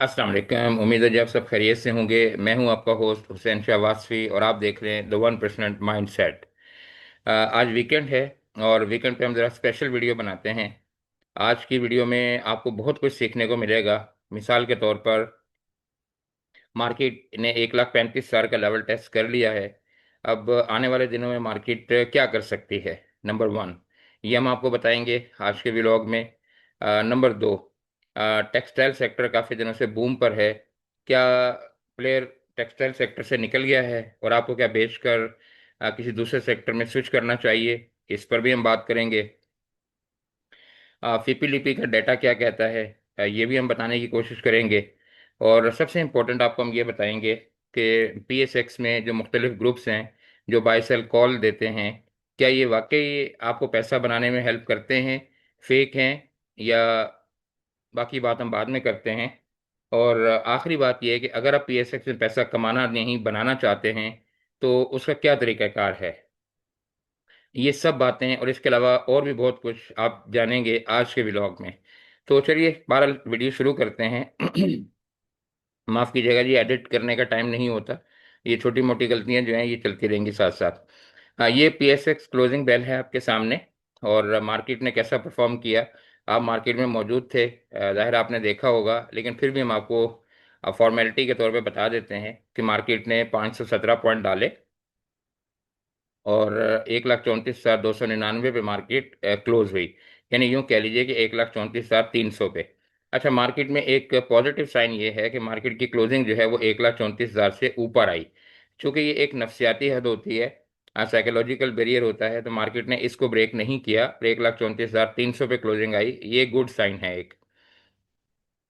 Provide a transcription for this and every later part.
अस्सलाम वालेकुम। उम्मीद है जी आप सब खैरियत से होंगे। मैं हूं आपका होस्ट हुसैन शाह वासफ़ी और आप देख रहे हैं द 1% माइंड सेट। आज वीकेंड है और वीकेंड पे हम ज़रा स्पेशल वीडियो बनाते हैं। आज की वीडियो में आपको बहुत कुछ सीखने को मिलेगा। मिसाल के तौर पर मार्केट ने 1,35,000 का लेवल टेस्ट कर लिया है। अब आने वाले दिनों में मार्केट क्या कर सकती है, नंबर वन, ये हम आपको बताएंगे आज के व्लॉग में। नंबर दो, टेक्सटाइल सेक्टर काफ़ी दिनों से बूम पर है। क्या प्लेयर टेक्सटाइल सेक्टर से निकल गया है और आपको क्या बेचकर किसी दूसरे सेक्टर में स्विच करना चाहिए, इस पर भी हम बात करेंगे। फीपी लिपि का डाटा क्या कहता है, ये भी हम बताने की कोशिश करेंगे। और सबसे इम्पोर्टेंट आपको हम ये बताएंगे कि पीएसएक्स में जो मुख्तलिफ ग्रुप्स हैं जो बाय सेल कॉल देते हैं, क्या ये वाकई आपको पैसा बनाने में हेल्प करते हैं, फेक हैं, या बाकी बात हम बाद में करते हैं। और आखिरी बात यह है कि अगर आप पीएसएक्स में पैसा कमाना नहीं बनाना चाहते हैं तो उसका क्या तरीक़ाकार है। ये सब बातें और इसके अलावा और भी बहुत कुछ आप जानेंगे आज के व्लॉग में। तो चलिए बहरहाल वीडियो शुरू करते हैं। माफ़ कीजिएगा जी, एडिट करने का टाइम नहीं होता। ये छोटी मोटी गलतियां जो हैं ये चलती रहेंगी साथ साथ। ये पीएसएक्स क्लोजिंग बेल है आपके सामने। और मार्केट ने कैसा परफॉर्म किया, आप मार्केट में मौजूद थे, ज़ाहिर आपने देखा होगा, लेकिन फिर भी हम आपको फॉर्मेलिटी के तौर पे बता देते हैं कि मार्केट ने 517 पॉइंट डाले और 1,34,299 पे मार्केट क्लोज हुई। यानी यूं कह लीजिए कि 1,34,300 पे। अच्छा, मार्केट में एक पॉजिटिव साइन ये है कि मार्केट की क्लोजिंग जो है वो 1,34,000 से ऊपर आई। चूंकि ये एक नफसियाती हद होती है, साइकोलॉजिकल बैरियर होता है, तो मार्केट ने इसको ब्रेक नहीं किया, 1,34,300 पे क्लोजिंग आई, ये गुड साइन है एक।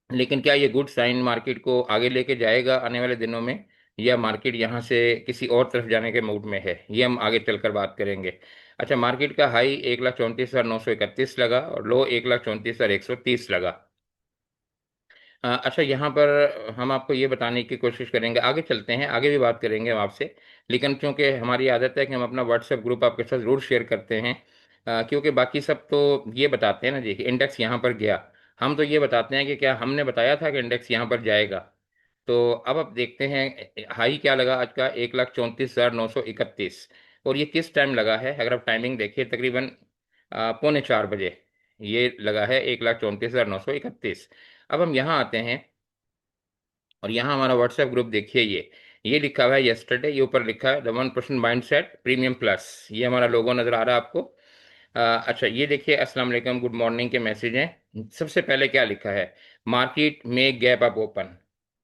लेकिन क्या ये गुड साइन मार्केट को आगे लेके जाएगा आने वाले दिनों में, या मार्केट यहाँ से किसी और तरफ जाने के मूड में है, ये हम आगे चलकर बात करेंगे। अच्छा, मार्केट का हाई 1,34,931 लगा और लो 1,34,130 लगा। अच्छा, यहाँ पर हम आपको ये बताने की कोशिश करेंगे, आगे चलते हैं, आगे भी बात करेंगे हम आपसे। लेकिन क्योंकि हमारी आदत है कि हम अपना व्हाट्सएप ग्रुप आपके साथ ज़रूर शेयर करते हैं। क्योंकि बाकी सब तो ये बताते हैं ना जी कि इंडेक्स यहाँ पर गया, हम तो ये बताते हैं कि क्या हमने बताया था कि इंडेक्स यहाँ पर जाएगा। तो अब आप देखते हैं हाई क्या लगा आज का, 1,34,931। और ये किस टाइम लगा है, अगर आप टाइमिंग देखिए तकरीबन 3:45 बजे ये लगा है 1,34,931। अब हम यहाँ आते हैं और यहाँ हमारा व्हाट्सएप ग्रुप देखिए, ये लिखा हुआ है यस्टरडे, ये ऊपर लिखा है the 1% mind set premium plus, ये हमारा लोगो नजर आ रहा है आपको। अच्छा, ये देखिए अस्सलाम वालेकुम गुड मॉर्निंग के मैसेज हैं। सबसे पहले क्या लिखा है, मार्केट में गैप अप ओपन,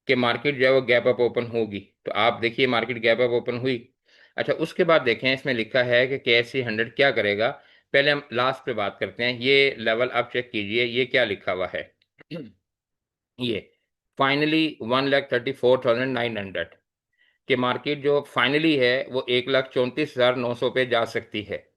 कि मार्केट जो है वो गैप अप ओपन होगी। तो आप देखिए मार्केट गैप अप ओपन हुई। अच्छा, उसके बाद देखें इसमें लिखा है कि KSE 100 क्या करेगा। पहले हम लास्ट पे बात करते हैं, ये लेवल आप चेक कीजिए, ये क्या लिखा हुआ है। ये फाइनली 1,34,900, कि मार्केट जो फाइनली है वो 1,34,900 पे जा सकती है।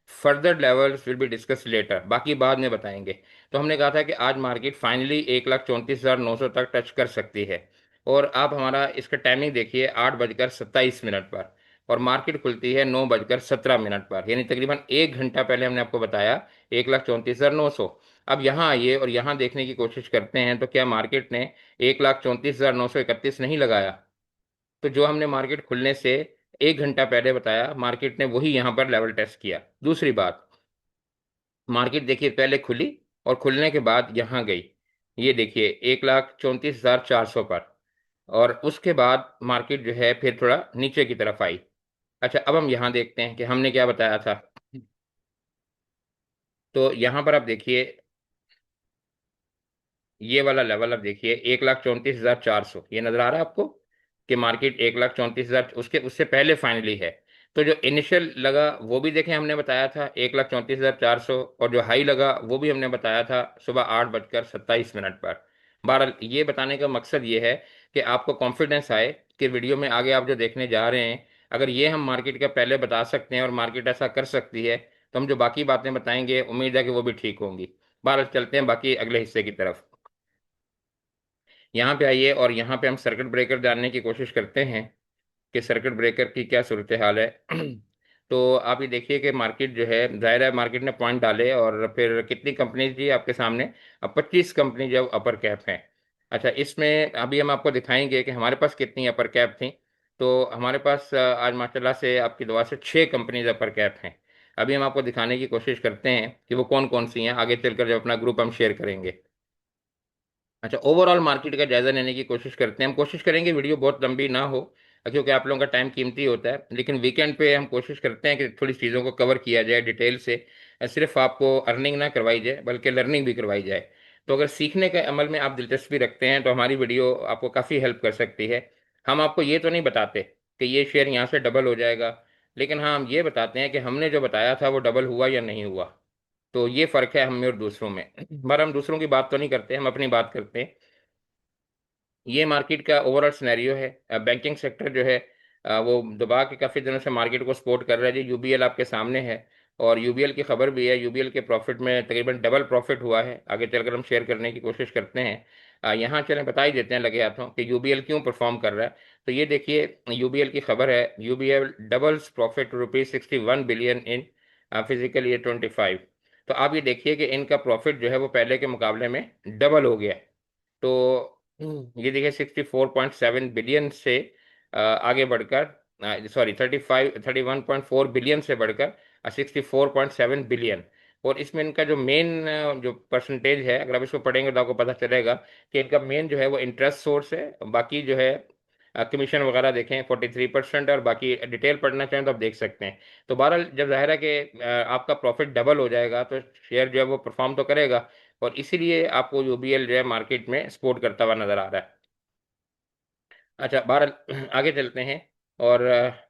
Further levels will be discuss later, बाकी बाद में बताएंगे। तो हमने कहा था कि आज मार्केट फाइनली 1,34,900 तक टच कर सकती है। और आप हमारा इसका टाइमिंग देखिए, 8:27 पर, और मार्केट खुलती है 9:17 पर, यानी तकरीबन 1 घंटा पहले हमने आपको बताया 1,34,900। अब यहाँ आइए और यहाँ देखने की कोशिश करते हैं, तो क्या मार्केट ने 1,34,931 नहीं लगाया। तो जो हमने मार्केट खुलने से 1 घंटा पहले बताया, मार्केट ने वही यहाँ पर लेवल टेस्ट किया। दूसरी बात, मार्केट देखिए पहले खुली और खुलने के बाद यहाँ गई, ये देखिए 1,34,400 पर, और उसके बाद मार्केट जो है फिर थोड़ा नीचे की तरफ आई। अच्छा, अब हम यहाँ देखते हैं कि हमने क्या बताया था। तो यहाँ पर आप देखिए ये वाला लेवल, अब देखिए 1,34,400, ये नजर आ रहा है आपको कि मार्केट 1,34,000 उसके उससे पहले फाइनली है। तो जो इनिशियल लगा वो भी देखें, हमने बताया था 1,34,400, और जो हाई लगा वो भी हमने बताया था सुबह 8:27 पर। बहरहाल ये बताने का मकसद ये है कि आपको कॉन्फिडेंस आए कि वीडियो में आगे आप जो देखने जा रहे हैं, अगर ये हम मार्केट का पहले बता सकते हैं और मार्केट ऐसा कर सकती है, तो हम जो बाकी बातें बताएंगे उम्मीद है कि वो भी ठीक होंगी। बहरहाल चलते हैं बाकी अगले हिस्से की तरफ। यहाँ पे आइए और यहाँ पे हम सर्किट ब्रेकर जानने की कोशिश करते हैं कि सर्किट ब्रेकर की क्या सूरत हाल है। तो आप ये देखिए कि मार्केट जो है, जाहिर है मार्केट ने पॉइंट डाले और फिर कितनी कंपनीज जी आपके सामने, अब 25 कंपनी जो अपर कैप हैं। अच्छा, इसमें अभी हम आपको दिखाएंगे कि हमारे पास कितनी अपर कैप थी। तो हमारे पास आज माशाल्लाह से आपकी दुआ से 6 कंपनीज अपर कैप हैं। अभी हम आपको दिखाने की कोशिश करते हैं कि वो कौन कौन सी हैं, आगे चलकर जब अपना ग्रुप हम शेयर करेंगे। अच्छा, ओवरऑल मार्केट का जायजा लेने की कोशिश करते हैं। हम कोशिश करेंगे वीडियो बहुत लंबी ना हो, क्योंकि आप लोगों का टाइम कीमती होता है, लेकिन वीकेंड पे हम कोशिश करते हैं कि थोड़ी चीज़ों को कवर किया जाए डिटेल से। सिर्फ आपको अर्निंग ना करवाई जाए बल्कि लर्निंग भी करवाई जाए। तो अगर सीखने के अमल में आप दिलचस्पी रखते हैं तो हमारी वीडियो आपको काफ़ी हेल्प कर सकती है। हम आपको ये तो नहीं बताते कि ये शेयर यहाँ से डबल हो जाएगा, लेकिन हाँ, हम ये बताते हैं कि हमने जो बताया था वो डबल हुआ या नहीं हुआ। तो ये फ़र्क है हम में और दूसरों में। पर हम दूसरों की बात तो नहीं करते, हम अपनी बात करते हैं। ये मार्केट का ओवरऑल सिनेरियो है। बैंकिंग सेक्टर जो है वो दबा के काफ़ी दिनों से मार्केट को सपोर्ट कर रहा है जी। यूबीएल आपके सामने है, और यूबीएल की खबर भी है। यूबीएल के प्रॉफिट में तकरीबन डबल प्रॉफिट हुआ है। आगे चलकर हम शेयर करने की कोशिश करते हैं। यहाँ चलें बता ही देते हैं लगे हाथों कि यूबीएल क्यों परफॉर्म कर रहा है। तो ये देखिए, यूबीएल की खबर है, UBL doubles profit ₹61 billion in physical year 25। तो आप ये देखिए कि इनका प्रॉफिट जो है वो पहले के मुकाबले में डबल हो गया है। तो ये देखिए 64.7 बिलियन से आगे बढ़कर, सॉरी 31.4 बिलियन से बढ़कर 64.7 बिलियन। और इसमें इनका जो मेन जो परसेंटेज है, अगर आप इसको पढ़ेंगे तो आपको पता चलेगा कि इनका मेन जो है वो इंटरेस्ट सोर्स है। बाकी जो है कमीशन वगैरह देखें 43%, और बाकी डिटेल पढ़ना चाहें तो आप देख सकते हैं। तो बहरहाल जब जाहिर है कि आपका प्रॉफिट डबल हो जाएगा तो शेयर जो है वो परफॉर्म तो करेगा, और इसीलिए आपको यूबीएल जो है मार्केट में सपोर्ट करता हुआ नजर आ रहा है। अच्छा, बहरहाल आगे चलते हैं। और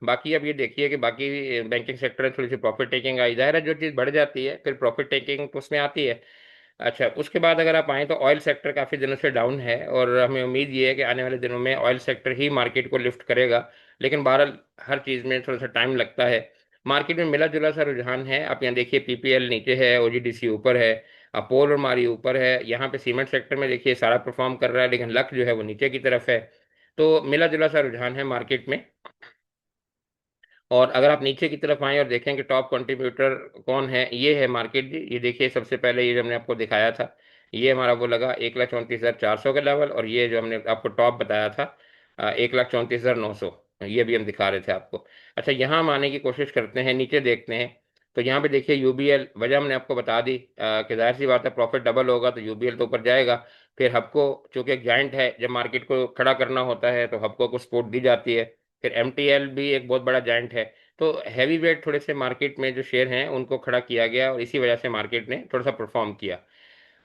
बाकी अब ये देखिए कि बाकी बैंकिंग सेक्टर में थोड़ी सी प्रॉफिट टेकिंग आई। जाहिर है जो चीज़ बढ़ जाती है फिर प्रॉफिट टेकिंग तो उसमें आती है। अच्छा, उसके बाद अगर आप आएँ तो ऑयल सेक्टर काफ़ी दिनों से डाउन है, और हमें उम्मीद ये है कि आने वाले दिनों में ऑयल सेक्टर ही मार्केट को लिफ्ट करेगा। लेकिन बहरहाल हर चीज़ में थोड़ा सा टाइम लगता है। मार्केट में मिला जुला सा रुझान है। आप यहाँ देखिए, पीपीएल नीचे है, ओजीडीसी ऊपर है, अपोल और मारी ऊपर है। यहाँ पे सीमेंट सेक्टर में देखिए सारा परफॉर्म कर रहा है, लेकिन लक जो है वो नीचे की तरफ है। तो मिला जुला सा रुझान है मार्केट में। और अगर आप नीचे की तरफ आएं और देखें कि टॉप कंट्रीब्यूटर कौन है, ये है मार्केट जी। ये देखिए, सबसे पहले ये जो हमने आपको दिखाया था, ये हमारा वो लगा 1,34,400 का लेवल, और ये जो हमने आपको टॉप बताया था 1,34,900, ये भी हम दिखा रहे थे आपको। अच्छा, यहाँ हम आने की कोशिश करते हैं, नीचे देखते हैं। तो यहाँ पे देखिए यूबीएल, वजह हमने आपको बता दी कि जाहिर सी बात है प्रॉफिट डबल होगा तो यूबीएल तो ऊपर जाएगा। फिर हबको, चूंकि एक जाइंट है, जब मार्केट को खड़ा करना होता है तो हबको को सपोर्ट दी जाती है। फिर एमटीएल भी एक बहुत बड़ा जाइंट है। तो हैवी वेट थोड़े से मार्केट में जो शेयर हैं उनको खड़ा किया गया, और इसी वजह से मार्केट ने थोड़ा सा परफॉर्म किया।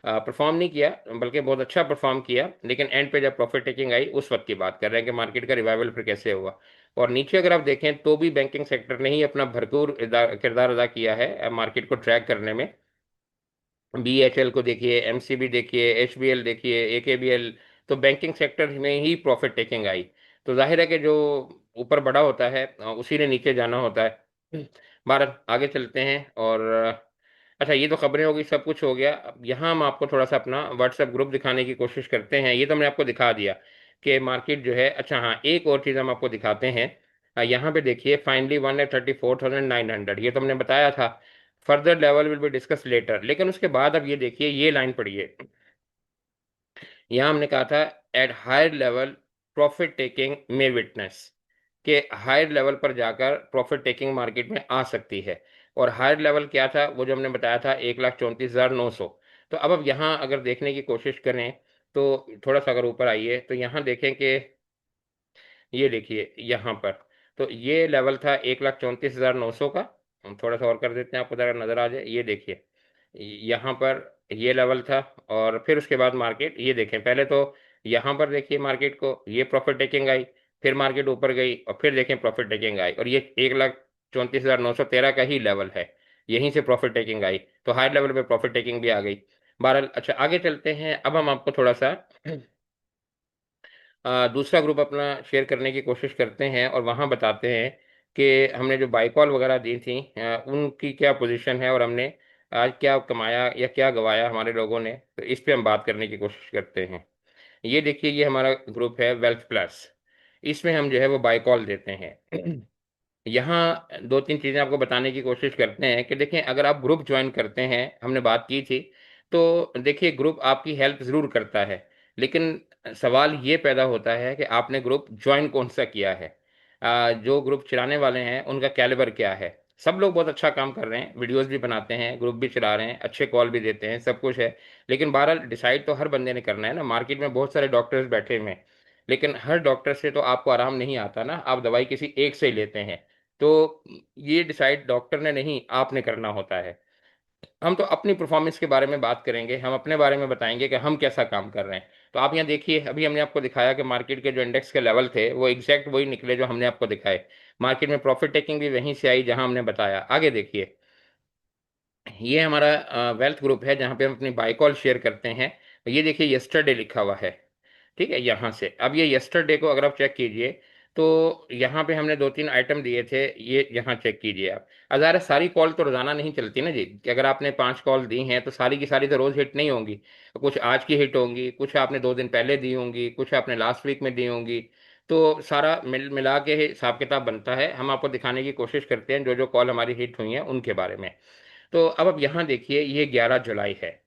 परफॉर्म नहीं किया बल्कि बहुत अच्छा परफॉर्म किया, लेकिन एंड पे जब प्रॉफिट टेकिंग आई उस वक्त की बात कर रहे हैं कि मार्केट का रिवाइवल फिर कैसे हुआ। और नीचे अगर आप देखें तो भी बैंकिंग सेक्टर ने ही अपना भरपूर किरदार अदा किया है मार्केट को ट्रैक करने में। बीएचएल को देखिए, एमसीबी देखिए, एचबीएल देखिए, एकेबीएल। तो बैंकिंग सेक्टर में ही प्रॉफिट टेकिंग आई। तो जाहिर है कि जो ऊपर बड़ा होता है उसी ने नीचे जाना होता है। भारत आगे चलते हैं। और अच्छा, ये तो खबरें हो गई, सब कुछ हो गया। अब यहाँ हम आपको थोड़ा सा अपना व्हाट्सएप ग्रुप दिखाने की कोशिश करते हैं। ये तो मैंने आपको दिखा दिया कि मार्केट जो है। अच्छा हाँ, एक और चीज़ हम आपको दिखाते हैं। यहाँ पे देखिए, फाइनली 1,34,900, ये तो हमने बताया था। Further level will be discuss later. लेकिन उसके बाद अब ये देखिए, ये लाइन पढ़िए। यहाँ हमने कहा था, at higher level profit taking में विटनेस, के हायर लेवल पर जाकर प्रॉफिट टेकिंग मार्केट में आ सकती है। और हायर लेवल क्या था, वो जो हमने बताया था 1,34,900। तो अब यहाँ अगर देखने की कोशिश करें तो थोड़ा सा अगर ऊपर आइए तो यहाँ देखें कि ये देखिए यहाँ पर, तो ये लेवल था 1,34,900 का। हम थोड़ा सा और कर देते हैं, आपको ज़रा नज़र आ जाए। ये देखिए यहाँ पर ये लेवल था। और फिर उसके बाद मार्केट, ये देखें, पहले तो यहाँ पर देखिए मार्केट को ये प्रॉफिट टेकिंग आई, फिर मार्केट ऊपर गई, और फिर देखें प्रॉफिट टेकिंग आई, और ये 1,34,913 का ही लेवल है। यहीं से प्रॉफिट टेकिंग आई, तो हाई लेवल पे प्रॉफिट टेकिंग भी आ गई। बहरहाल अच्छा, आगे चलते हैं। अब हम आपको थोड़ा सा दूसरा ग्रुप अपना शेयर करने की कोशिश करते हैं, और वहाँ बताते हैं कि हमने जो बाई कॉल वगैरह दी थी उनकी क्या पोजीशन है, और हमने आज क्या कमाया या क्या गवाया हमारे लोगों ने। तो इस पे हम बात करने की कोशिश करते हैं। ये देखिए, ये हमारा ग्रुप है वेल्थ प्लस। इसमें हम जो है वो बाई कॉल देते हैं। यहाँ दो तीन चीज़ें आपको बताने की कोशिश करते हैं कि देखें, अगर आप ग्रुप ज्वाइन करते हैं, हमने बात की थी, तो देखिए ग्रुप आपकी हेल्प ज़रूर करता है, लेकिन सवाल ये पैदा होता है कि आपने ग्रुप ज्वाइन कौन सा किया है, जो ग्रुप चलाने वाले हैं उनका कैलिबर क्या है। सब लोग बहुत अच्छा काम कर रहे हैं, वीडियोस भी बनाते हैं, ग्रुप भी चला रहे हैं, अच्छे कॉल भी देते हैं, सब कुछ है। लेकिन बहरहाल डिसाइड तो हर बंदे ने करना है ना। मार्केट में बहुत सारे डॉक्टर्स बैठे हुए हैं, लेकिन हर डॉक्टर से तो आपको आराम नहीं आता ना, आप दवाई किसी एक से ही लेते हैं। तो ये डिसाइड डॉक्टर ने नहीं, आपने करना होता है। हम तो अपनी परफॉर्मेंस के बारे में बात करेंगे, हम अपने बारे में बताएंगे कि हम कैसा काम कर रहे हैं। तो आप यहाँ देखिए, अभी हमने आपको दिखाया कि मार्केट के जो इंडेक्स के लेवल थे वो एग्जैक्ट वही निकले जो हमने आपको दिखाए। मार्केट में प्रॉफिट टेकिंग भी वहीं से आई जहां हमने बताया। आगे देखिए, ये हमारा वेल्थ ग्रुप है जहाँ पे हम अपनी बाय कॉल शेयर करते हैं। ये देखिए यस्टरडे लिखा हुआ है, ठीक है। यहाँ से अब ये यस्टरडे को अगर आप चेक कीजिए तो यहाँ पे हमने दो तीन आइटम दिए थे, ये यहाँ चेक कीजिए आप। अब ज़ाहिर है सारी कॉल तो रोजाना नहीं चलती ना जी, कि अगर आपने 5 कॉल दी हैं तो सारी की सारी तो रोज हिट नहीं होंगी। कुछ आज की हिट होंगी, कुछ आपने 2 दिन पहले दी होंगी, कुछ आपने लास्ट वीक में दी होंगी। तो सारा मिल मिला के हिसाब किताब बनता है। हम आपको दिखाने की कोशिश करते हैं जो जो कॉल हमारी हिट हुई हैं उनके बारे में। तो अब आप यहाँ देखिए, ये 11 जुलाई है।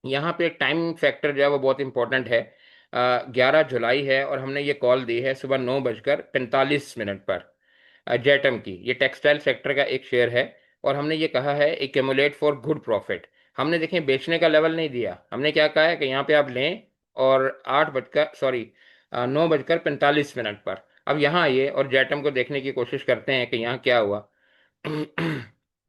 यहाँ पे टाइम फैक्टर जो है वो बहुत इंपॉर्टेंट है। 11 जुलाई है और हमने ये कॉल दी है सुबह 9:45 पर। जेटम की, ये टेक्सटाइल सेक्टर का एक शेयर है। और हमने ये कहा है एक्यूमुलेट फॉर गुड प्रॉफिट। हमने देखिए बेचने का लेवल नहीं दिया, हमने क्या कहा है कि यहाँ पे आप लें। और 9:45 पर अब यहाँ आइए और जेटम को देखने की कोशिश करते हैं कि यहाँ क्या हुआ।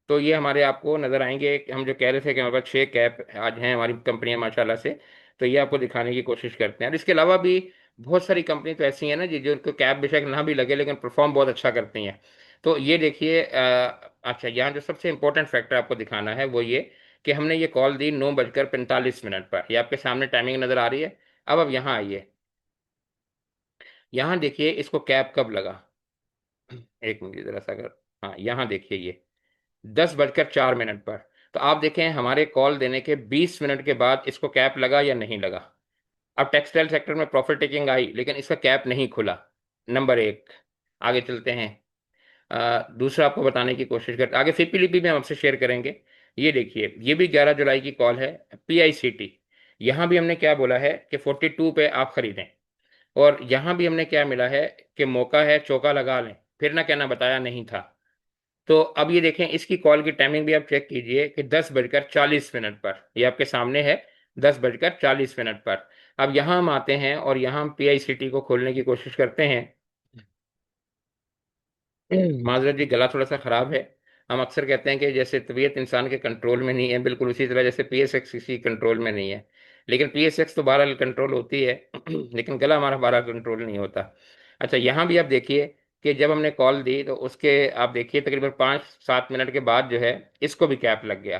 तो ये हमारे आपको नजर आएंगे कि हम जो कह रहे थे कि हमारे पास 6 कैप आज हैं हमारी कंपनियां माशाल्लाह से। तो ये आपको दिखाने की कोशिश करते हैं। और इसके अलावा भी बहुत सारी कंपनी तो ऐसी हैं ना जी, जो उनको कैप बेशक ना भी लगे लेकिन परफॉर्म बहुत अच्छा करती हैं। तो ये देखिए, अच्छा यहाँ जो सबसे इंपॉर्टेंट फैक्टर आपको दिखाना है वो ये कि हमने ये कॉल दी 9:45 पर। ये आपके सामने टाइमिंग नजर आ रही है। अब यहाँ आइए, यहाँ देखिए इसको कैप कब लगा। एक मिनट जरा सा, अगर हाँ यहाँ देखिए ये 10:04 पर। तो आप देखें हमारे कॉल देने के 20 मिनट के बाद इसको कैप लगा या नहीं लगा। अब टेक्सटाइल सेक्टर में प्रॉफिट टेकिंग आई लेकिन इसका कैप नहीं खुला। नंबर एक। आगे चलते हैं। दूसरा आपको बताने की कोशिश करते आगे, सीपीलीपी में हम आपसे शेयर करेंगे। ये देखिए, ये भी 11 जुलाई की कॉल है। पीआईसीटी, यहाँ भी हमने क्या बोला है कि 42 पे आप खरीदें। और यहाँ भी हमने क्या मिला है कि मौका है चौका लगा लें, फिर ना कहना बताया नहीं था। तो अब ये देखें, इसकी कॉल की टाइमिंग भी आप चेक कीजिए कि 10:40 पर, ये आपके सामने है। 10:40 पर। अब यहाँ हम आते हैं और यहाँ हम पीआईसीटी को खोलने की कोशिश करते हैं। माजरत जी, गला थोड़ा सा खराब है। हम अक्सर कहते हैं कि जैसे तबीयत इंसान के कंट्रोल में नहीं है, बिल्कुल उसी तरह जैसे पीएसएक्स किसी कंट्रोल में नहीं है। लेकिन पीएसएक्स तो बहरहाल कंट्रोल होती है लेकिन गला हमारा बहरहाल कंट्रोल नहीं होता। अच्छा, यहाँ भी आप देखिए कि जब हमने कॉल दी तो उसके आप देखिए तकरीबन 5-7 मिनट के बाद जो है इसको भी कैप लग गया।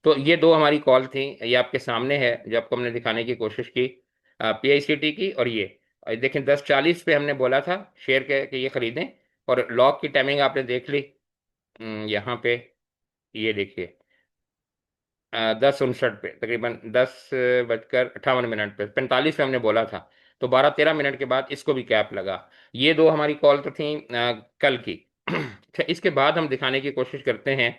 तो ये दो हमारी कॉल थी, ये आपके सामने है जो आपको हमने दिखाने की कोशिश की, पीआईसीटी की। और देखें 10:40 पे हमने बोला था शेयर के कि ये खरीदें। और लॉक की टाइमिंग आपने देख ली। यहाँ पे ये देखिए, 10:59 पे, तकरीबन 10:58 पे, 45 पे हमने बोला था। तो 12-13 मिनट के बाद इसको भी कैप लगा। ये दो हमारी कॉल तो थी कल की। अच्छा, इसके बाद हम दिखाने की कोशिश करते हैं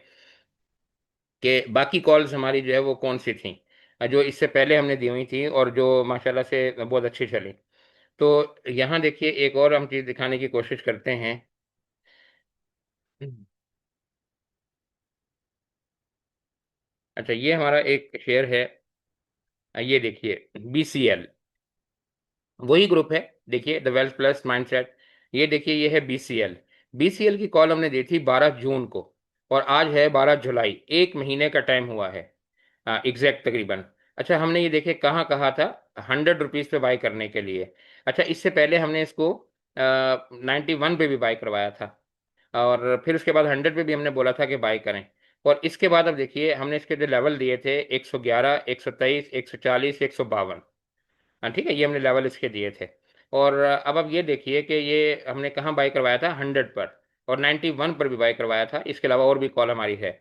कि बाकी कॉल्स हमारी जो है वो कौन सी थी, जो इससे पहले हमने दी हुई थी और जो माशाल्लाह से बहुत अच्छी चली। तो यहाँ देखिए एक और हम चीज़ दिखाने की कोशिश करते हैं। अच्छा, ये हमारा एक शेयर है, ये देखिए बीसीएल, वही ग्रुप है। देखिए द वेल्थ प्लस माइंडसेट। ये देखिए ये है बीसीएल। बीसीएल की कॉल हमने दी थी 12 जून को, और आज है 12 जुलाई, 1 महीने का टाइम हुआ है एग्जैक्ट तकरीबन। अच्छा, हमने ये देखे कहाँ कहा था, 100 रुपीज़ पे बाय करने के लिए। अच्छा, इससे पहले हमने इसको 91 पे भी बाय करवाया था। और फिर उसके बाद 100 पे भी हमने बोला था कि बाय करें। और इसके बाद अब देखिए हमने इसके जो लेवल दिए थे, 111, 123, 140, 152। हाँ ठीक है, ये हमने लेवल इसके दिए थे। और अब ये देखिए कि ये हमने कहाँ बाई करवाया था, 100 पर। और 91 पर भी बाई करवाया था। इसके अलावा और भी कॉल हमारी है।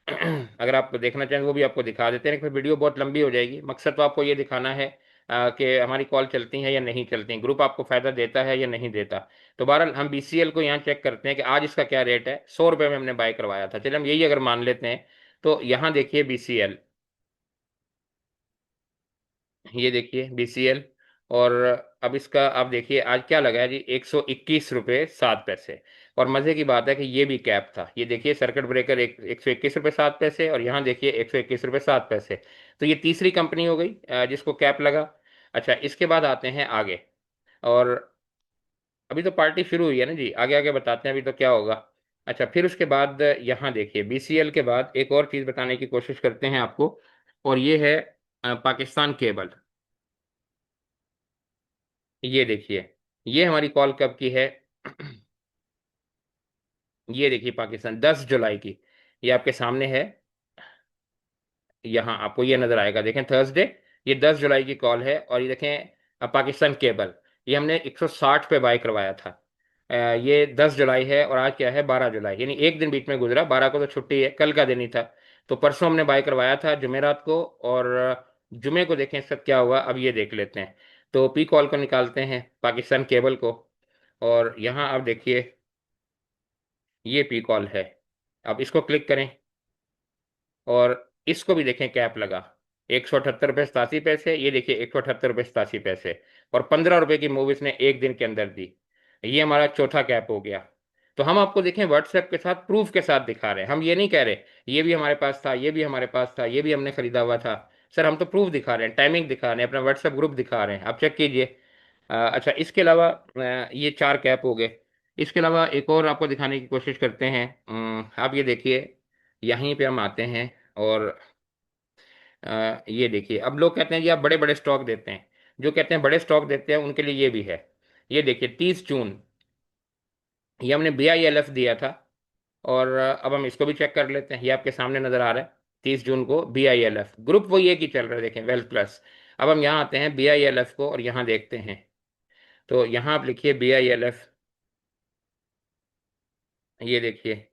अगर आप देखना चाहें वो भी आपको दिखा देते हैं, फिर वीडियो बहुत लंबी हो जाएगी। मकसद तो आपको ये दिखाना है कि हमारी कॉल चलती हैं या नहीं चलती, ग्रुप आपको फ़ायदा देता है या नहीं देता। तो बहरहाल हम बीसीएल को यहाँ चेक करते हैं कि आज इसका क्या रेट है। 100 रुपये में हमने बाय करवाया था, चलिए हम यही अगर मान लेते हैं। तो यहाँ देखिए बीसीएल, ये देखिए बीसीएल, और अब इसका आप देखिए आज क्या लगा है जी, 121 रुपये 7 पैसे। और मजे की बात है कि ये भी कैप था, ये देखिए सर्किट ब्रेकर 121 रुपये 7 पैसे, और यहाँ देखिए 121 रुपये 7 पैसे। तो ये तीसरी कंपनी हो गई जिसको कैप लगा। अच्छा, इसके बाद आते हैं आगे। और अभी तो पार्टी शुरू हुई है ना जी, आगे आगे बताते हैं अभी तो क्या होगा। अच्छा, फिर उसके बाद यहाँ देखिए बीसीएल के बाद एक और चीज बताने की कोशिश करते हैं आपको, और ये है पाकिस्तान केबल। ये देखिए, ये हमारी कॉल कब की है। ये देखिए पाकिस्तान 10 जुलाई की, ये आपके सामने है। यहाँ आपको ये नजर आएगा, देखें थर्सडे, ये 10 जुलाई की कॉल है। और ये देखें पाकिस्तान केबल, ये हमने 160 पे बाय करवाया था। ये 10 जुलाई है और आज क्या है 12 जुलाई, यानी एक दिन बीच में गुजरा, 12 को तो छुट्टी है, कल का दिन ही था। तो परसों हमने बाय करवाया था जुमेरात को, और जुमे को देखें इसका क्या हुआ, अब ये देख लेते हैं। तो पी कॉल को निकालते हैं, पाकिस्तान केबल को, और यहाँ आप देखिए ये पी कॉल है। अब इसको क्लिक करें, और इसको भी देखें कैप लगा, 178 रुपये 87 पैसे, ये देखिए 178 रुपये 87 पैसे। और 15 रुपए की मूव इसने एक दिन के अंदर दी। ये हमारा चौथा कैप हो गया। तो हम आपको देखें व्हाट्सएप के साथ प्रूफ के साथ दिखा रहे हैं, हम ये नहीं कह रहे ये भी हमारे पास था, ये भी हमारे पास था, ये भी हमने खरीदा हुआ था। सर हम तो प्रूफ दिखा रहे हैं, टाइमिंग दिखा रहे हैं, अपना व्हाट्सएप ग्रुप दिखा रहे हैं, आप चेक कीजिए। अच्छा, इसके अलावा ये 4 कैप हो गए। इसके अलावा एक और आपको दिखाने की कोशिश करते हैं। आप ये देखिए, यहीं पे हम आते हैं, और ये देखिए अब लोग कहते हैं जी आप बड़े बड़े स्टॉक देते हैं, जो कहते हैं बड़े स्टॉक देते हैं उनके लिए ये भी है। ये देखिए 30 जून, ये हमने BILF दिया था। और अब हम इसको भी चेक कर लेते हैं, ये आपके सामने नजर आ रहा है, 30 जून को BILF ग्रुप वही एक ही चल रहा है, देखें वेल्थ प्लस। अब हम यहाँ आते हैं BILF को, और यहाँ देखते हैं। तो यहाँ आप लिखिए BILF, ये देखिए।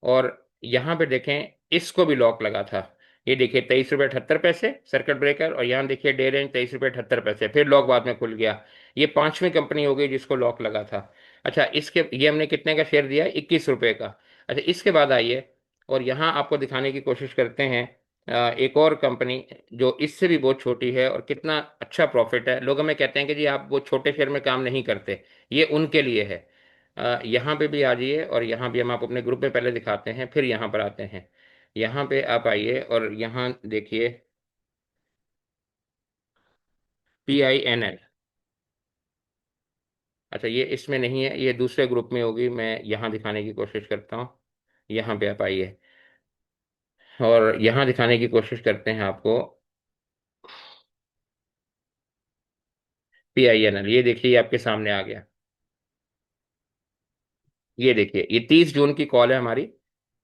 और यहाँ पे देखें इसको भी लॉक लगा था, ये देखिए 23 रुपये 78 पैसे सर्किट ब्रेकर, और यहाँ देखिए डे रेंज 23 रुपये 78 पैसे, फिर लॉक बाद में खुल गया। ये पांचवी कंपनी हो गई जिसको लॉक लगा था। अच्छा, इसके ये हमने कितने का शेयर दिया, 21 रुपये का। अच्छा, इसके बाद आइए, और यहाँ आपको दिखाने की कोशिश करते हैं एक और कंपनी जो इससे भी बहुत छोटी है, और कितना अच्छा प्रॉफिट है। लोग हमें कहते हैं कि जी आप वो छोटे शेयर में काम नहीं करते, ये उनके लिए है। यहाँ पे भी आ जाइए, और यहाँ भी हम आपको अपने ग्रुप में पहले दिखाते हैं, फिर यहाँ पर आते हैं। यहाँ पे आप आइए, और यहाँ देखिए PINL। अच्छा, ये इसमें नहीं है, ये दूसरे ग्रुप में होगी, मैं यहाँ दिखाने की कोशिश करता हूँ। यहाँ पे आप आइए, और यहाँ दिखाने की कोशिश करते हैं आपको PINL। ये देखिए ये आपके सामने आ गया। ये देखिए ये 30 जून की कॉल है हमारी।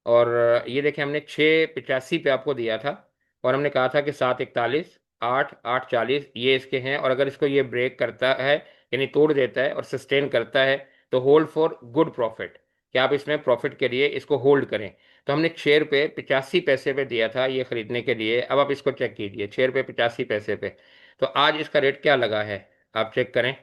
और ये देखिए हमने 685 पे आपको दिया था, और हमने कहा था कि 741, 8 840 ये इसके हैं, और अगर इसको ये ब्रेक करता है, यानी तोड़ देता है और सस्टेन करता है, तो होल्ड फॉर गुड प्रॉफिट, कि आप इसमें प्रॉफिट के लिए इसको होल्ड करें। तो हमने 6 रुपये 85 पैसे पे दिया था ये खरीदने के लिए। अब आप इसको चेक कीजिए, 6 रुपये 85 पैसे पे। तो आज इसका रेट क्या लगा है, आप चेक करें,